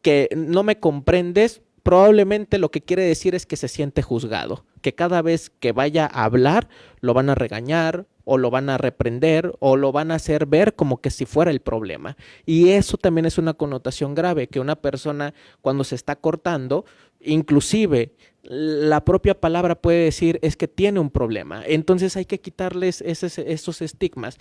que no me comprendes, probablemente lo que quiere decir es que se siente juzgado, que cada vez que vaya a hablar lo van a regañar o lo van a reprender o lo van a hacer ver como que si fuera el problema. Y eso también es una connotación grave, que una persona cuando se está cortando, inclusive la propia palabra puede decir es que tiene un problema. Entonces hay que quitarles esos estigmas.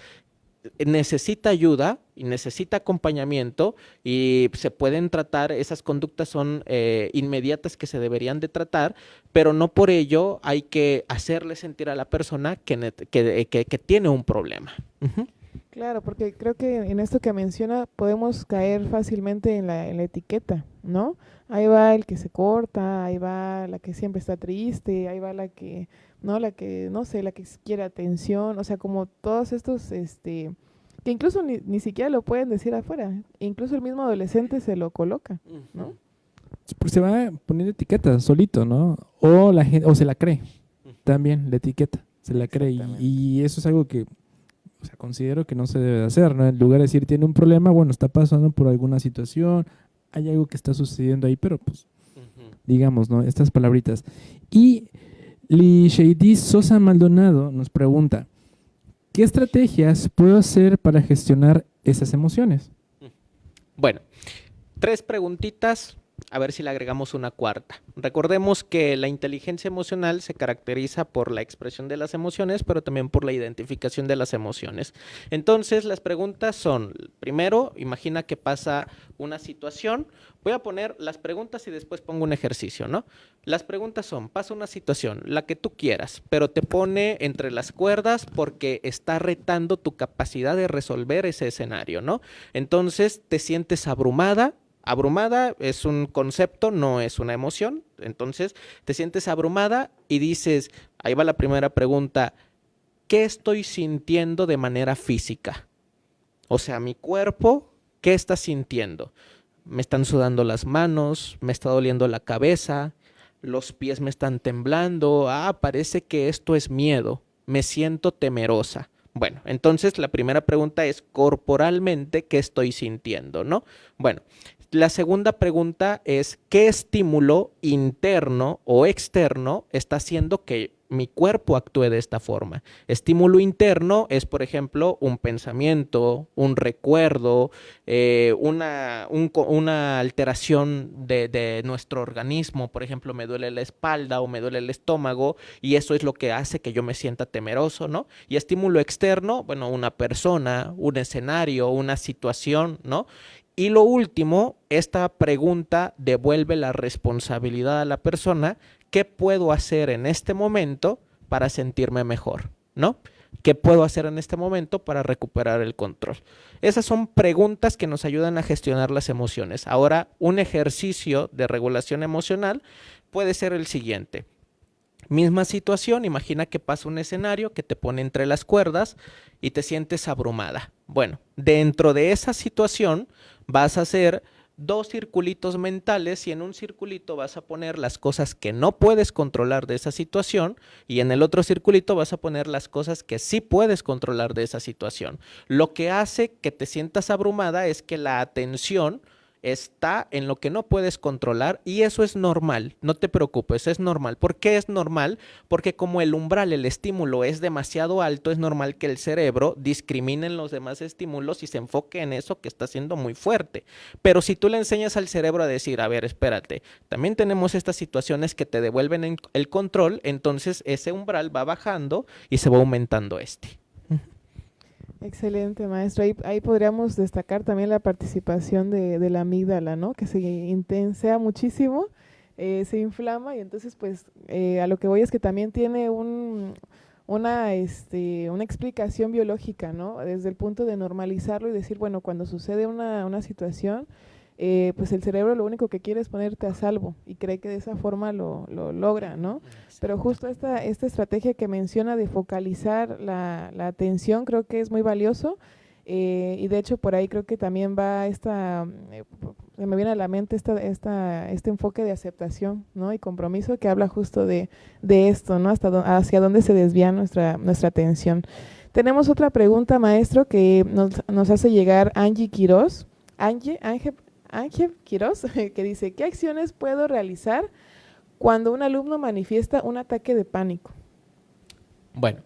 Necesita ayuda y necesita acompañamiento y se pueden tratar, esas conductas son inmediatas que se deberían de tratar, pero no por ello hay que hacerle sentir a la persona que tiene un problema. Claro, porque creo que en esto que menciona podemos caer fácilmente en la etiqueta, ¿no? Ahí va el que se corta, ahí va la que siempre está triste, ahí va la que, ¿no? La que, no sé, la que quiere atención, o sea, como todos estos, que incluso ni siquiera lo pueden decir afuera, incluso el mismo adolescente se lo coloca, ¿no? Porque se va a poner etiqueta solito, ¿no? O la gente, o se la cree también, la etiqueta, se la cree. Y eso es algo que, o sea, considero que no se debe de hacer, ¿no? En lugar de decir tiene un problema, bueno, está pasando por alguna situación, hay algo que está sucediendo ahí, pero pues, digamos, ¿no? Estas palabritas. Y Lisheidis Sosa Maldonado nos pregunta, ¿qué estrategias puedo hacer para gestionar esas emociones? Bueno, 3 preguntitas, a ver si le agregamos una cuarta. Recordemos que la inteligencia emocional se caracteriza por la expresión de las emociones, pero también por la identificación de las emociones. Entonces, las preguntas son, primero, imagina que pasa una situación. Voy a poner las preguntas y después pongo un ejercicio, ¿no? Las preguntas son, pasa una situación, la que tú quieras, pero te pone entre las cuerdas porque está retando tu capacidad de resolver ese escenario, ¿no? Entonces, te sientes abrumada. Abrumada es un concepto, no es una emoción. Entonces, te sientes abrumada y dices, ahí va la primera pregunta, ¿qué estoy sintiendo de manera física? O sea, mi cuerpo, ¿qué está sintiendo? Me están sudando las manos, me está doliendo la cabeza, los pies me están temblando, parece que esto es miedo, me siento temerosa. Bueno, entonces la primera pregunta es corporalmente, ¿qué estoy sintiendo, no? Bueno, la segunda pregunta es, ¿qué estímulo interno o externo está haciendo que mi cuerpo actúe de esta forma? Estímulo interno es, por ejemplo, un pensamiento, un recuerdo, una alteración de nuestro organismo. Por ejemplo, me duele la espalda o me duele el estómago y eso es lo que hace que yo me sienta temeroso, ¿no? Y estímulo externo, bueno, una persona, un escenario, una situación, ¿no? Y lo último, esta pregunta devuelve la responsabilidad a la persona. ¿Qué puedo hacer en este momento para sentirme mejor? ¿No? ¿Qué puedo hacer en este momento para recuperar el control? Esas son preguntas que nos ayudan a gestionar las emociones. Ahora, un ejercicio de regulación emocional puede ser el siguiente. Misma situación, imagina que pasa un escenario que te pone entre las cuerdas y te sientes abrumada. Bueno, dentro de esa situación vas a hacer 2 circulitos mentales y en un circulito vas a poner las cosas que no puedes controlar de esa situación y en el otro circulito vas a poner las cosas que sí puedes controlar de esa situación. Lo que hace que te sientas abrumada es que la atención está en lo que no puedes controlar y eso es normal, no te preocupes, es normal. ¿Por qué es normal? Porque como el umbral, el estímulo es demasiado alto, es normal que el cerebro discrimine en los demás estímulos y se enfoque en eso que está siendo muy fuerte. Pero si tú le enseñas al cerebro a decir, a ver, espérate, también tenemos estas situaciones que te devuelven el control, entonces ese umbral va bajando y se va aumentando este. Excelente, maestro. Ahí podríamos destacar también la participación de la amígdala, ¿no? Que se intensea muchísimo, se inflama y entonces, pues, a lo que voy es que también tiene una explicación biológica, ¿no? Desde el punto de normalizarlo y decir, bueno, cuando sucede una situación, pues el cerebro lo único que quiere es ponerte a salvo y cree que de esa forma lo logra, ¿no? Pero justo esta estrategia que menciona de focalizar la atención creo que es muy valioso y de hecho por ahí creo que también va se me viene a la mente este enfoque de aceptación, ¿no? Y compromiso que habla justo de esto, ¿no? Hacia dónde se desvía nuestra atención. Tenemos otra pregunta, maestro, que nos hace llegar Angie Quiroz. Ángel Quiroz, que dice, ¿qué acciones puedo realizar cuando un alumno manifiesta un ataque de pánico? Bueno,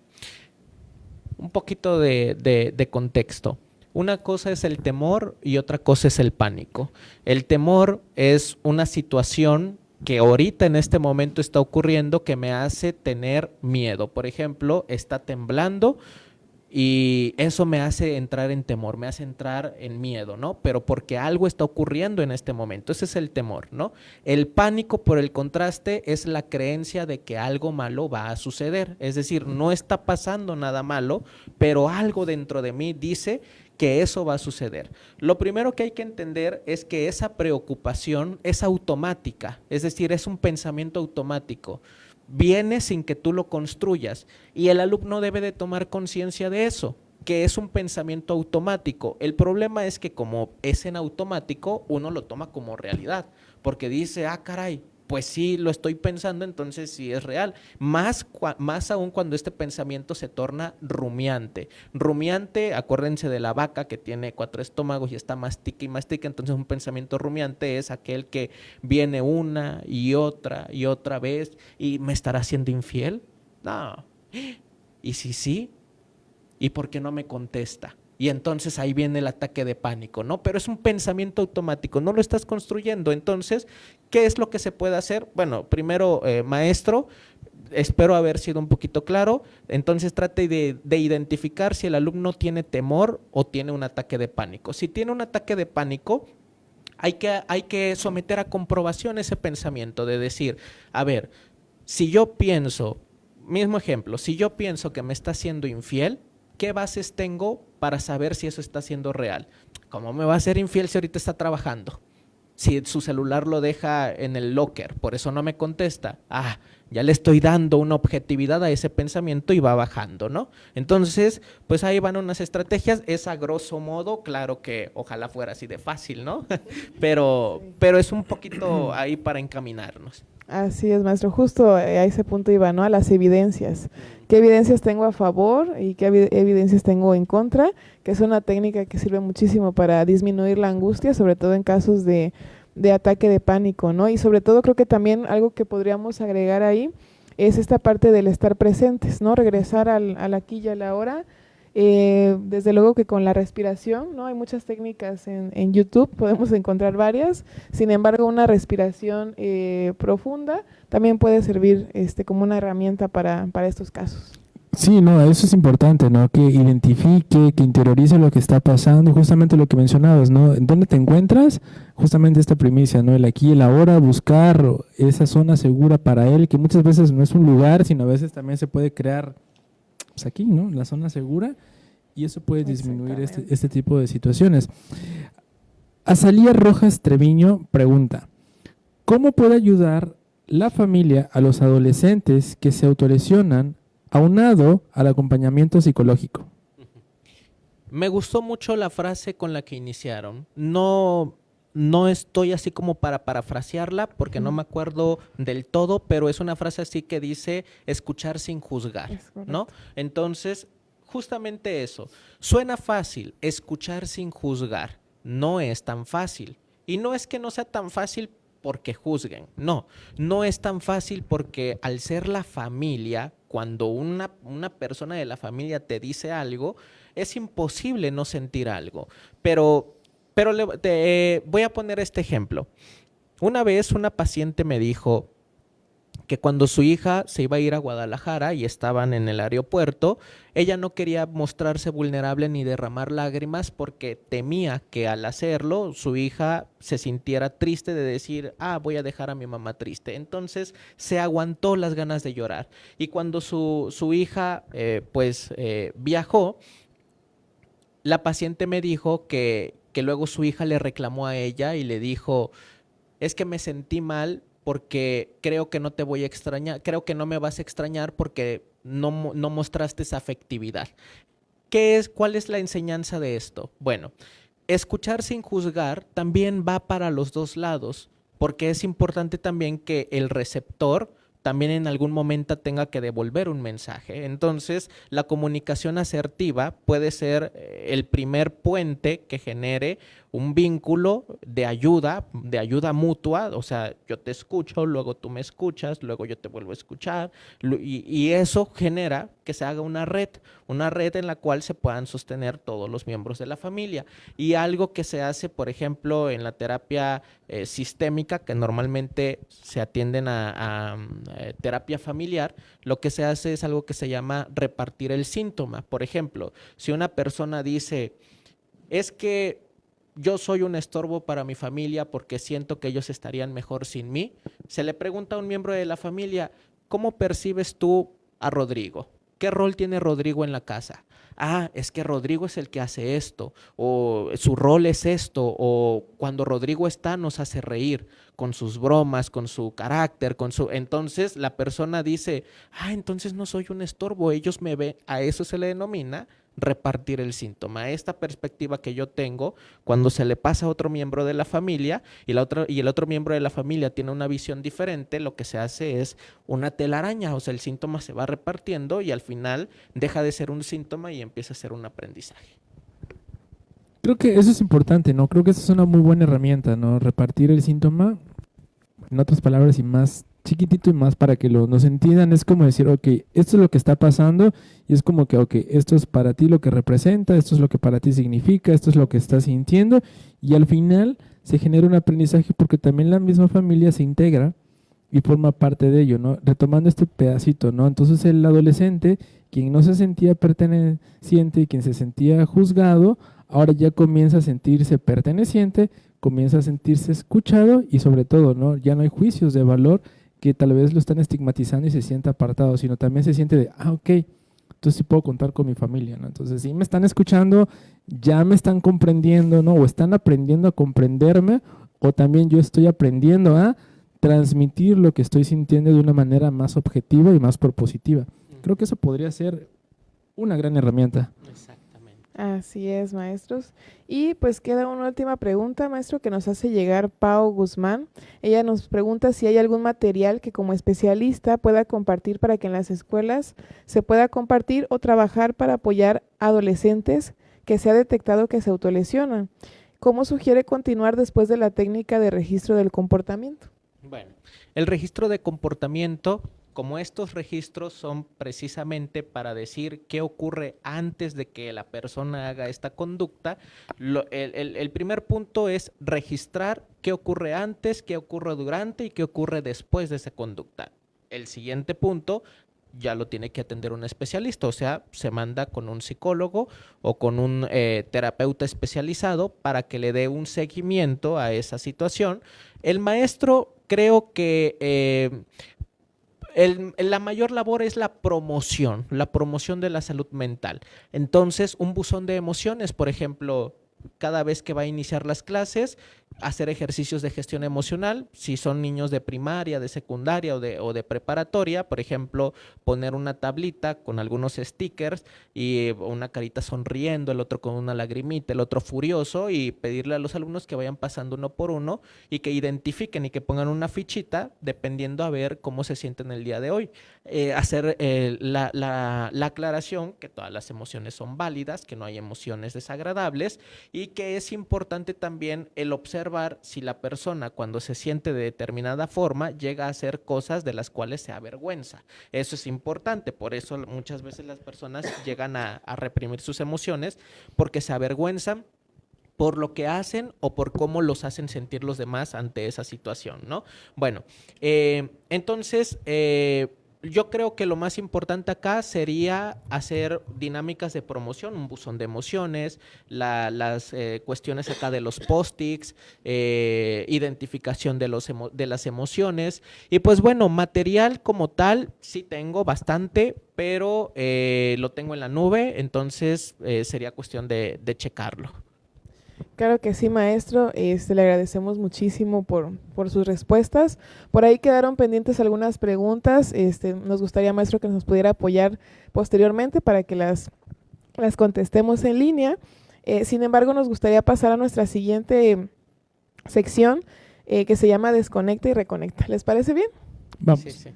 un poquito de contexto. Una cosa es el temor y otra cosa es el pánico. El temor es una situación que ahorita en este momento está ocurriendo que me hace tener miedo. Por ejemplo, está temblando Y eso me hace entrar en temor, me hace entrar en miedo, ¿no? Pero porque algo está ocurriendo en este momento, ese es el temor, ¿no? El pánico, por el contraste, es la creencia de que algo malo va a suceder. Es decir, no está pasando nada malo, pero algo dentro de mí dice que eso va a suceder. Lo primero que hay que entender es que esa preocupación es automática, es decir, es un pensamiento automático. Viene sin que tú lo construyas y el alumno debe de tomar conciencia de eso, que es un pensamiento automático. El problema es que como es en automático, uno lo toma como realidad, porque dice, ah, caray, pues sí, lo estoy pensando, entonces sí es real. Más aún cuando este pensamiento se torna rumiante. Rumiante, acuérdense de la vaca que tiene 4 estómagos y está mastica y mastica, entonces un pensamiento rumiante es aquel que viene una y otra vez y ¿me estará siendo infiel? No. ¿Y si sí? ¿Y por qué no me contesta? Y entonces ahí viene el ataque de pánico, ¿no? Pero es un pensamiento automático, no lo estás construyendo. Entonces, ¿qué es lo que se puede hacer? Bueno, primero, maestro, espero haber sido un poquito claro. Entonces trate de identificar si el alumno tiene temor o tiene un ataque de pánico. Si tiene un ataque de pánico, hay que someter a comprobación ese pensamiento de decir, a ver, si yo pienso, mismo ejemplo, si yo pienso que me está siendo infiel, ¿qué bases tengo para saber si eso está siendo real? ¿Cómo me va a ser infiel si ahorita está trabajando? Si su celular lo deja en el locker, por eso no me contesta. Ah, ya le estoy dando una objetividad a ese pensamiento y va bajando, ¿no? Entonces, pues ahí van unas estrategias. Es a grosso modo, claro que ojalá fuera así de fácil, ¿no? pero es un poquito ahí para encaminarnos. Así es, maestro. Justo a ese punto iba, ¿no? A las evidencias. ¿Qué evidencias tengo a favor y qué evidencias tengo en contra? Que es una técnica que sirve muchísimo para disminuir la angustia, sobre todo en casos de ataque de pánico, ¿no? Y sobre todo creo que también algo que podríamos agregar ahí es esta parte del estar presentes, ¿no? Regresar al aquí y a la hora. Desde luego que con la respiración, ¿no? Hay muchas técnicas en YouTube, podemos encontrar varias. Sin embargo, una respiración profunda también puede servir como una herramienta para estos casos. Sí, no, eso es importante, ¿no? Que identifique, que interiorice lo que está pasando y justamente lo que mencionabas, ¿no? ¿En dónde te encuentras? Justamente esta primicia, ¿no? El aquí y el ahora, buscar esa zona segura para él, que muchas veces no es un lugar, sino a veces también se puede crear, pues aquí, ¿no? La zona segura, y eso puede disminuir este tipo de situaciones. Azalía Rojas Treviño pregunta, ¿cómo puede ayudar la familia a los adolescentes que se autolesionan aunado al acompañamiento psicológico? Me gustó mucho la frase con la que iniciaron. No estoy así como para parafrasearla porque no me acuerdo del todo, pero es una frase así que dice escuchar sin juzgar, ¿no? Entonces, justamente eso. Suena fácil, escuchar sin juzgar. No es tan fácil. Y no es que no sea tan fácil porque juzguen. No es tan fácil porque al ser la familia, cuando una persona de la familia te dice algo, es imposible no sentir algo. Pero voy a poner este ejemplo. Una vez una paciente me dijo que cuando su hija se iba a ir a Guadalajara y estaban en el aeropuerto, ella no quería mostrarse vulnerable ni derramar lágrimas porque temía que al hacerlo su hija se sintiera triste de decir, voy a dejar a mi mamá triste. Entonces se aguantó las ganas de llorar. Y cuando su hija viajó, la paciente me dijo que luego su hija le reclamó a ella y le dijo, es que me sentí mal porque creo que no te voy a extrañar, creo que no me vas a extrañar porque no mostraste esa afectividad. ¿Cuál es la enseñanza de esto? Bueno, escuchar sin juzgar también va para los dos lados, porque es importante también que el receptor también en algún momento tenga que devolver un mensaje. Entonces, la comunicación asertiva puede ser el primer puente que genere un vínculo de ayuda mutua, o sea, yo te escucho, luego tú me escuchas, luego yo te vuelvo a escuchar, y eso genera que se haga una red en la cual se puedan sostener todos los miembros de la familia. Y algo que se hace, por ejemplo, en la terapia sistémica, que normalmente se atienden a terapia familiar, lo que se hace es algo que se llama repartir el síntoma. Por ejemplo, si una persona dice, es que yo soy un estorbo para mi familia porque siento que ellos estarían mejor sin mí, se le pregunta a un miembro de la familia, ¿cómo percibes tú a Rodrigo? ¿Qué rol tiene Rodrigo en la casa? Ah, es que Rodrigo es el que hace esto, o su rol es esto, o cuando Rodrigo está nos hace reír con sus bromas, con su carácter, Entonces la persona dice, entonces no soy un estorbo, ellos me ven, a eso se le denomina repartir el síntoma. Esta perspectiva que yo tengo, cuando se le pasa a otro miembro de la familia y el otro miembro de la familia tiene una visión diferente, lo que se hace es una telaraña, o sea, el síntoma se va repartiendo y al final deja de ser un síntoma y empieza a ser un aprendizaje. Creo que eso es importante, ¿no? Creo que esa es una muy buena herramienta, ¿no? Repartir el síntoma, en otras palabras, y más chiquitito y más para que nos entiendan, es como decir, ok, esto es lo que está pasando y es como que, ok, esto es para ti lo que representa, esto es lo que para ti significa, esto es lo que estás sintiendo y al final se genera un aprendizaje porque también la misma familia se integra y forma parte de ello, ¿no? Retomando este pedacito, ¿no? Entonces el adolescente, quien no se sentía perteneciente y quien se sentía juzgado, ahora ya comienza a sentirse perteneciente, comienza a sentirse escuchado y sobre todo, ¿no? Ya no hay juicios de valor que tal vez lo están estigmatizando y se siente apartado, sino también se siente de, ok, entonces sí puedo contar con mi familia, ¿no? Entonces sí me están escuchando, ya me están comprendiendo, ¿no? O están aprendiendo a comprenderme, o también yo estoy aprendiendo a transmitir lo que estoy sintiendo de una manera más objetiva y más propositiva. Creo que eso podría ser una gran herramienta. Exactamente. Así es, maestros. Y pues queda una última pregunta, maestro, que nos hace llegar Pau Guzmán. Ella nos pregunta si hay algún material que como especialista pueda compartir para que en las escuelas se pueda compartir o trabajar para apoyar a adolescentes que se ha detectado que se autolesionan. ¿Cómo sugiere continuar después de la técnica de registro del comportamiento? Bueno, el registro de comportamiento, como estos registros son precisamente para decir qué ocurre antes de que la persona haga esta conducta, el primer punto es registrar qué ocurre antes, qué ocurre durante y qué ocurre después de esa conducta. El siguiente punto ya lo tiene que atender un especialista, o sea, se manda con un psicólogo o con un terapeuta especializado para que le dé un seguimiento a esa situación. El maestro, creo que la mayor labor es la promoción de la salud mental. Entonces, un buzón de emociones, por ejemplo, cada vez que va a iniciar las clases, hacer ejercicios de gestión emocional, si son niños de primaria, de secundaria o de preparatoria, por ejemplo, poner una tablita con algunos stickers y una carita sonriendo, el otro con una lagrimita, el otro furioso, y pedirle a los alumnos que vayan pasando uno por uno y que identifiquen y que pongan una fichita dependiendo a ver cómo se sienten el día de hoy. Hacer la aclaración que todas las emociones son válidas, que no hay emociones desagradables y que es importante también el observar si la persona cuando se siente de determinada forma llega a hacer cosas de las cuales se avergüenza. Eso es importante, por eso muchas veces las personas llegan a reprimir sus emociones porque se avergüenzan por lo que hacen o por cómo los hacen sentir los demás ante esa situación, ¿no? Bueno, entonces yo creo que lo más importante acá sería hacer dinámicas de promoción, un buzón de emociones, las cuestiones acá de los post-its, identificación de las emociones. Y pues bueno, material como tal sí tengo bastante, pero lo tengo en la nube, entonces sería cuestión de checarlo. Claro que sí, maestro. Le agradecemos muchísimo por sus respuestas. Por ahí quedaron pendientes algunas preguntas. Nos gustaría, maestro, que nos pudiera apoyar posteriormente para que las contestemos en línea. Sin embargo, nos gustaría pasar a nuestra siguiente sección que se llama Desconecta y Reconecta. ¿Les parece bien? Vamos. Sí, sí.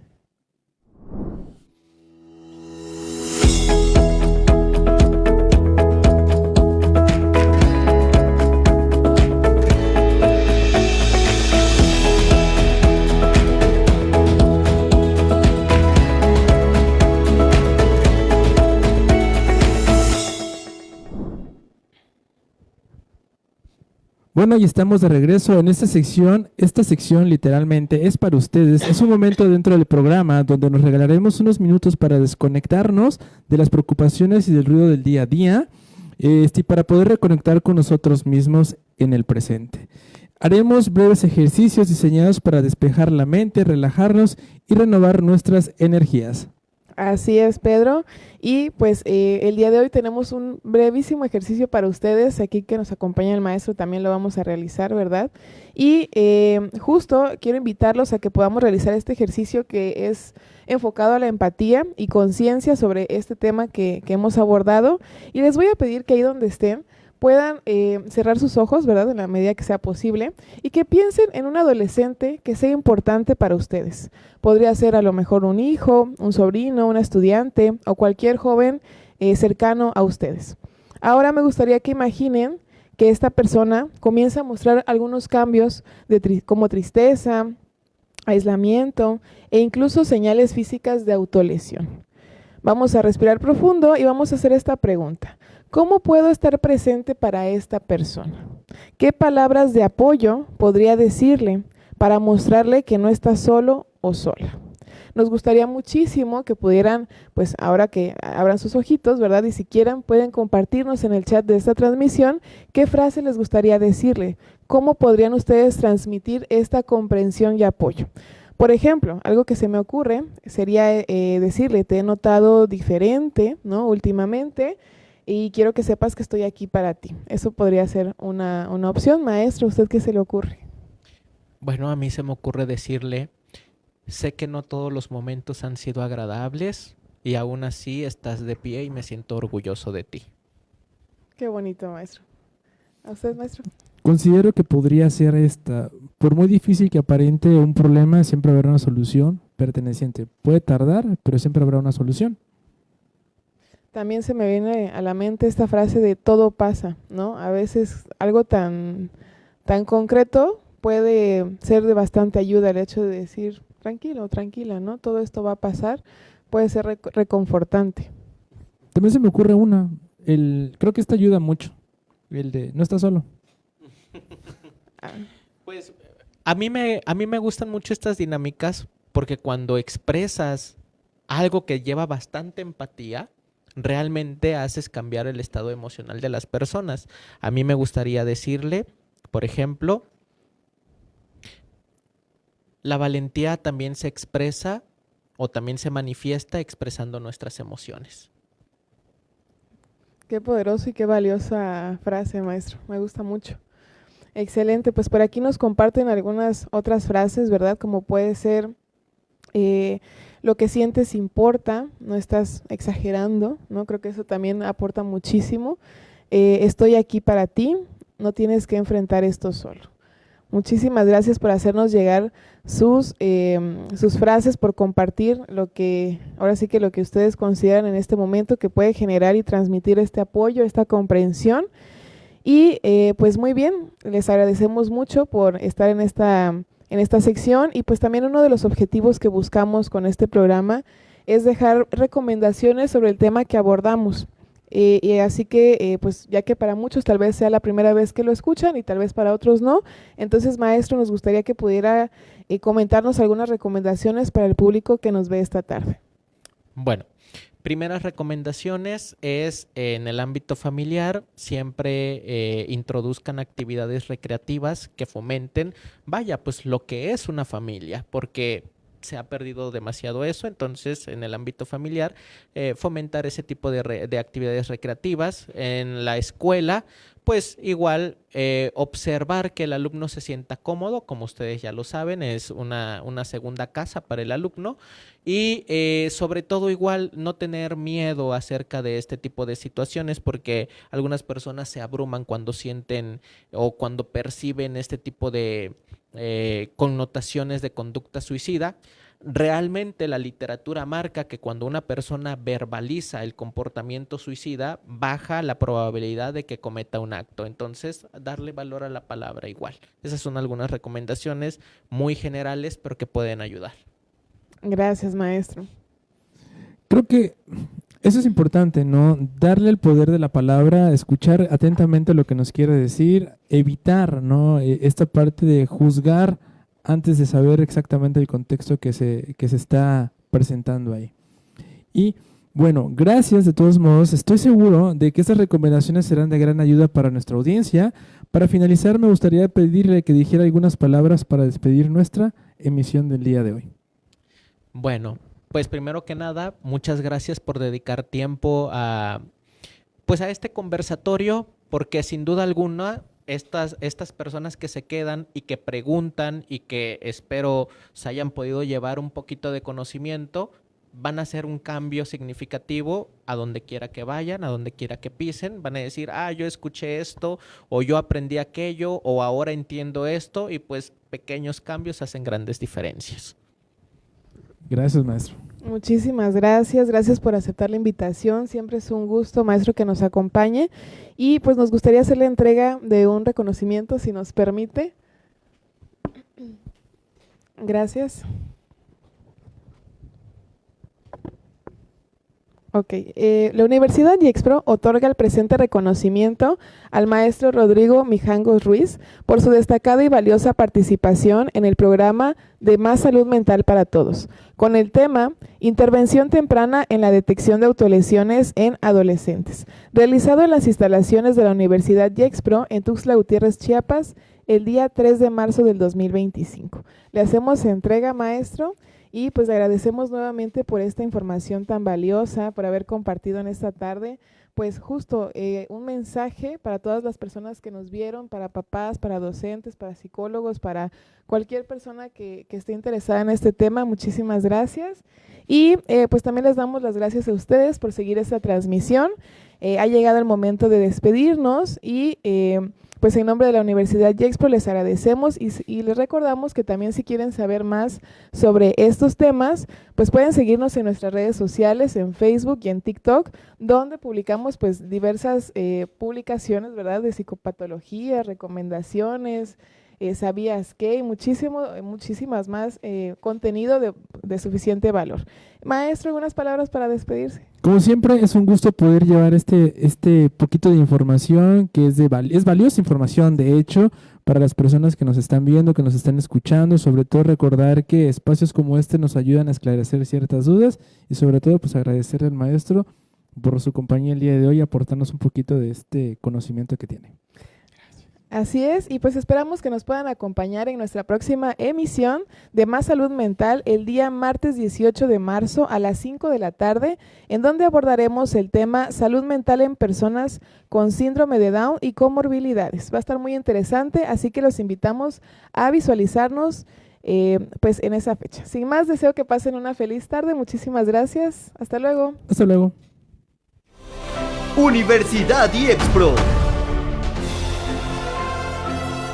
Bueno, y estamos de regreso en esta sección. Esta sección literalmente es para ustedes. Es un momento dentro del programa donde nos regalaremos unos minutos para desconectarnos de las preocupaciones y del ruido del día a día, y para poder reconectar con nosotros mismos en el presente. Haremos breves ejercicios diseñados para despejar la mente, relajarnos y renovar nuestras energías. Así es, Pedro. Y pues el día de hoy tenemos un brevísimo ejercicio para ustedes. Aquí que nos acompaña el maestro también lo vamos a realizar, ¿verdad? Y justo quiero invitarlos a que podamos realizar este ejercicio que es enfocado a la empatía y conciencia sobre este tema que hemos abordado. Y les voy a pedir que ahí donde estén puedan cerrar sus ojos, ¿verdad? En la medida que sea posible, y que piensen en un adolescente que sea importante para ustedes. Podría ser a lo mejor un hijo, un sobrino, un estudiante o cualquier joven cercano a ustedes. Ahora me gustaría que imaginen que esta persona comienza a mostrar algunos cambios como tristeza, aislamiento e incluso señales físicas de autolesión. Vamos a respirar profundo y vamos a hacer esta pregunta. ¿Cómo puedo estar presente para esta persona? ¿Qué palabras de apoyo podría decirle para mostrarle que no está solo o sola? Nos gustaría muchísimo que pudieran, pues ahora que abran sus ojitos, ¿verdad? Y si quieren pueden compartirnos en el chat de esta transmisión qué frase les gustaría decirle. ¿Cómo podrían ustedes transmitir esta comprensión y apoyo? Por ejemplo, algo que se me ocurre sería decirle, te he notado diferente, ¿no? Últimamente, y quiero que sepas que estoy aquí para ti. Eso podría ser una opción. Maestro, ¿a usted qué se le ocurre? Bueno, a mí se me ocurre decirle, sé que no todos los momentos han sido agradables y aún así estás de pie y me siento orgulloso de ti. Qué bonito, maestro. ¿A usted, maestro? Considero que podría ser esta. Por muy difícil que aparente un problema, siempre habrá una solución perteneciente. Puede tardar, pero siempre habrá una solución. También se me viene a la mente esta frase de todo pasa, ¿no? A veces algo tan concreto puede ser de bastante ayuda, el hecho de decir, tranquilo, tranquila, ¿no? Todo esto va a pasar, puede ser reconfortante. También se me ocurre una. Creo que esta ayuda mucho. El de no estás solo. Pues a mí me gustan mucho estas dinámicas porque cuando expresas algo que lleva bastante empatía, realmente haces cambiar el estado emocional de las personas. A mí me gustaría decirle, por ejemplo, la valentía también se expresa o también se manifiesta expresando nuestras emociones. Qué poderoso y qué valiosa frase, maestro. Me gusta mucho. Excelente, pues por aquí nos comparten algunas otras frases, ¿verdad? Como puede ser, lo que sientes importa, no estás exagerando, ¿no? Creo que eso también aporta muchísimo. Estoy aquí para ti, no tienes que enfrentar esto solo. Muchísimas gracias por hacernos llegar sus frases, por compartir ahora sí que lo que ustedes consideran en este momento que puede generar y transmitir este apoyo, esta comprensión. Y pues muy bien, les agradecemos mucho por estar en esta sección y pues también uno de los objetivos que buscamos con este programa es dejar recomendaciones sobre el tema que abordamos. Y así que, pues ya que para muchos tal vez sea la primera vez que lo escuchan y tal vez para otros no, entonces maestro nos gustaría que pudiera comentarnos algunas recomendaciones para el público que nos ve esta tarde. Bueno, primeras recomendaciones es en el ámbito familiar, siempre introduzcan actividades recreativas que fomenten, pues lo que es una familia, porque se ha perdido demasiado eso, entonces en el ámbito familiar fomentar ese tipo de actividades recreativas. En la escuela, pues igual observar que el alumno se sienta cómodo, como ustedes ya lo saben, es una segunda casa para el alumno y sobre todo igual no tener miedo acerca de este tipo de situaciones porque algunas personas se abruman cuando sienten o cuando perciben este tipo de connotaciones de conducta suicida. Realmente la literatura marca que cuando una persona verbaliza el comportamiento suicida, baja la probabilidad de que cometa un acto. Entonces, darle valor a la palabra igual. Esas son algunas recomendaciones muy generales, pero que pueden ayudar. Gracias, maestro. Creo que Eso es importante, ¿no? Darle el poder de la palabra, escuchar atentamente lo que nos quiere decir, evitar, ¿no? Esta parte de juzgar antes de saber exactamente el contexto que se está presentando ahí. Y bueno, gracias de todos modos. Estoy seguro de que estas recomendaciones serán de gran ayuda para nuestra audiencia. Para finalizar, me gustaría pedirle que dijera algunas palabras para despedir nuestra emisión del día de hoy. Bueno, pues primero que nada, muchas gracias por dedicar tiempo a este conversatorio, porque sin duda alguna estas personas que se quedan y que preguntan y que espero se hayan podido llevar un poquito de conocimiento, van a hacer un cambio significativo a donde quiera que vayan, a donde quiera que pisen. Van a decir, yo escuché esto, o yo aprendí aquello, o ahora entiendo esto, y pues pequeños cambios hacen grandes diferencias. Gracias, maestro. Muchísimas gracias, gracias por aceptar la invitación. Siempre es un gusto, maestro, que nos acompañe. Y pues nos gustaría hacer la entrega de un reconocimiento, si nos permite. Gracias. Ok, la Universidad Gexpro otorga el presente reconocimiento al maestro Rodrigo Mijangos Ruiz por su destacada y valiosa participación en el programa de Más Salud Mental para Todos, con el tema Intervención temprana en la detección de autolesiones en adolescentes, realizado en las instalaciones de la Universidad Gexpro en Tuxtla Gutiérrez, Chiapas, el día 3 de marzo del 2025. Le hacemos entrega, maestro. Y pues agradecemos nuevamente por esta información tan valiosa, por haber compartido en esta tarde, pues justo un mensaje para todas las personas que nos vieron, para papás, para docentes, para psicólogos, para cualquier persona que esté interesada en este tema. Muchísimas gracias. Y pues también les damos las gracias a ustedes por seguir esta transmisión. Ha llegado el momento de despedirnos y pues en nombre de la Universidad Gexpro les agradecemos y les recordamos que también si quieren saber más sobre estos temas, pues pueden seguirnos en nuestras redes sociales, en Facebook y en TikTok, donde publicamos pues diversas publicaciones, ¿verdad?, de psicopatología, recomendaciones, sabías que, y muchísimas más contenido de suficiente valor. Maestro, ¿algunas palabras para despedirse? Como siempre, es un gusto poder llevar este poquito de información que es valiosa información, de hecho, para las personas que nos están viendo, que nos están escuchando. Sobre todo recordar que espacios como este nos ayudan a esclarecer ciertas dudas y sobre todo pues agradecerle al maestro por su compañía el día de hoy, aportarnos un poquito de este conocimiento que tiene. Así es, y pues esperamos que nos puedan acompañar en nuestra próxima emisión de Más Salud Mental el día martes 18 de marzo a las 5 de la tarde, en donde abordaremos el tema Salud Mental en personas con síndrome de Down y comorbilidades. Va a estar muy interesante, así que los invitamos a visualizarnos pues en esa fecha. Sin más, deseo que pasen una feliz tarde. Muchísimas gracias. Hasta luego. Hasta luego. Universidad Gexpro.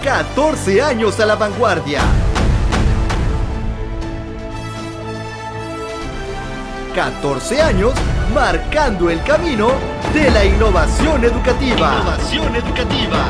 14 años a la vanguardia. 14 años marcando el camino de la innovación educativa. Innovación educativa.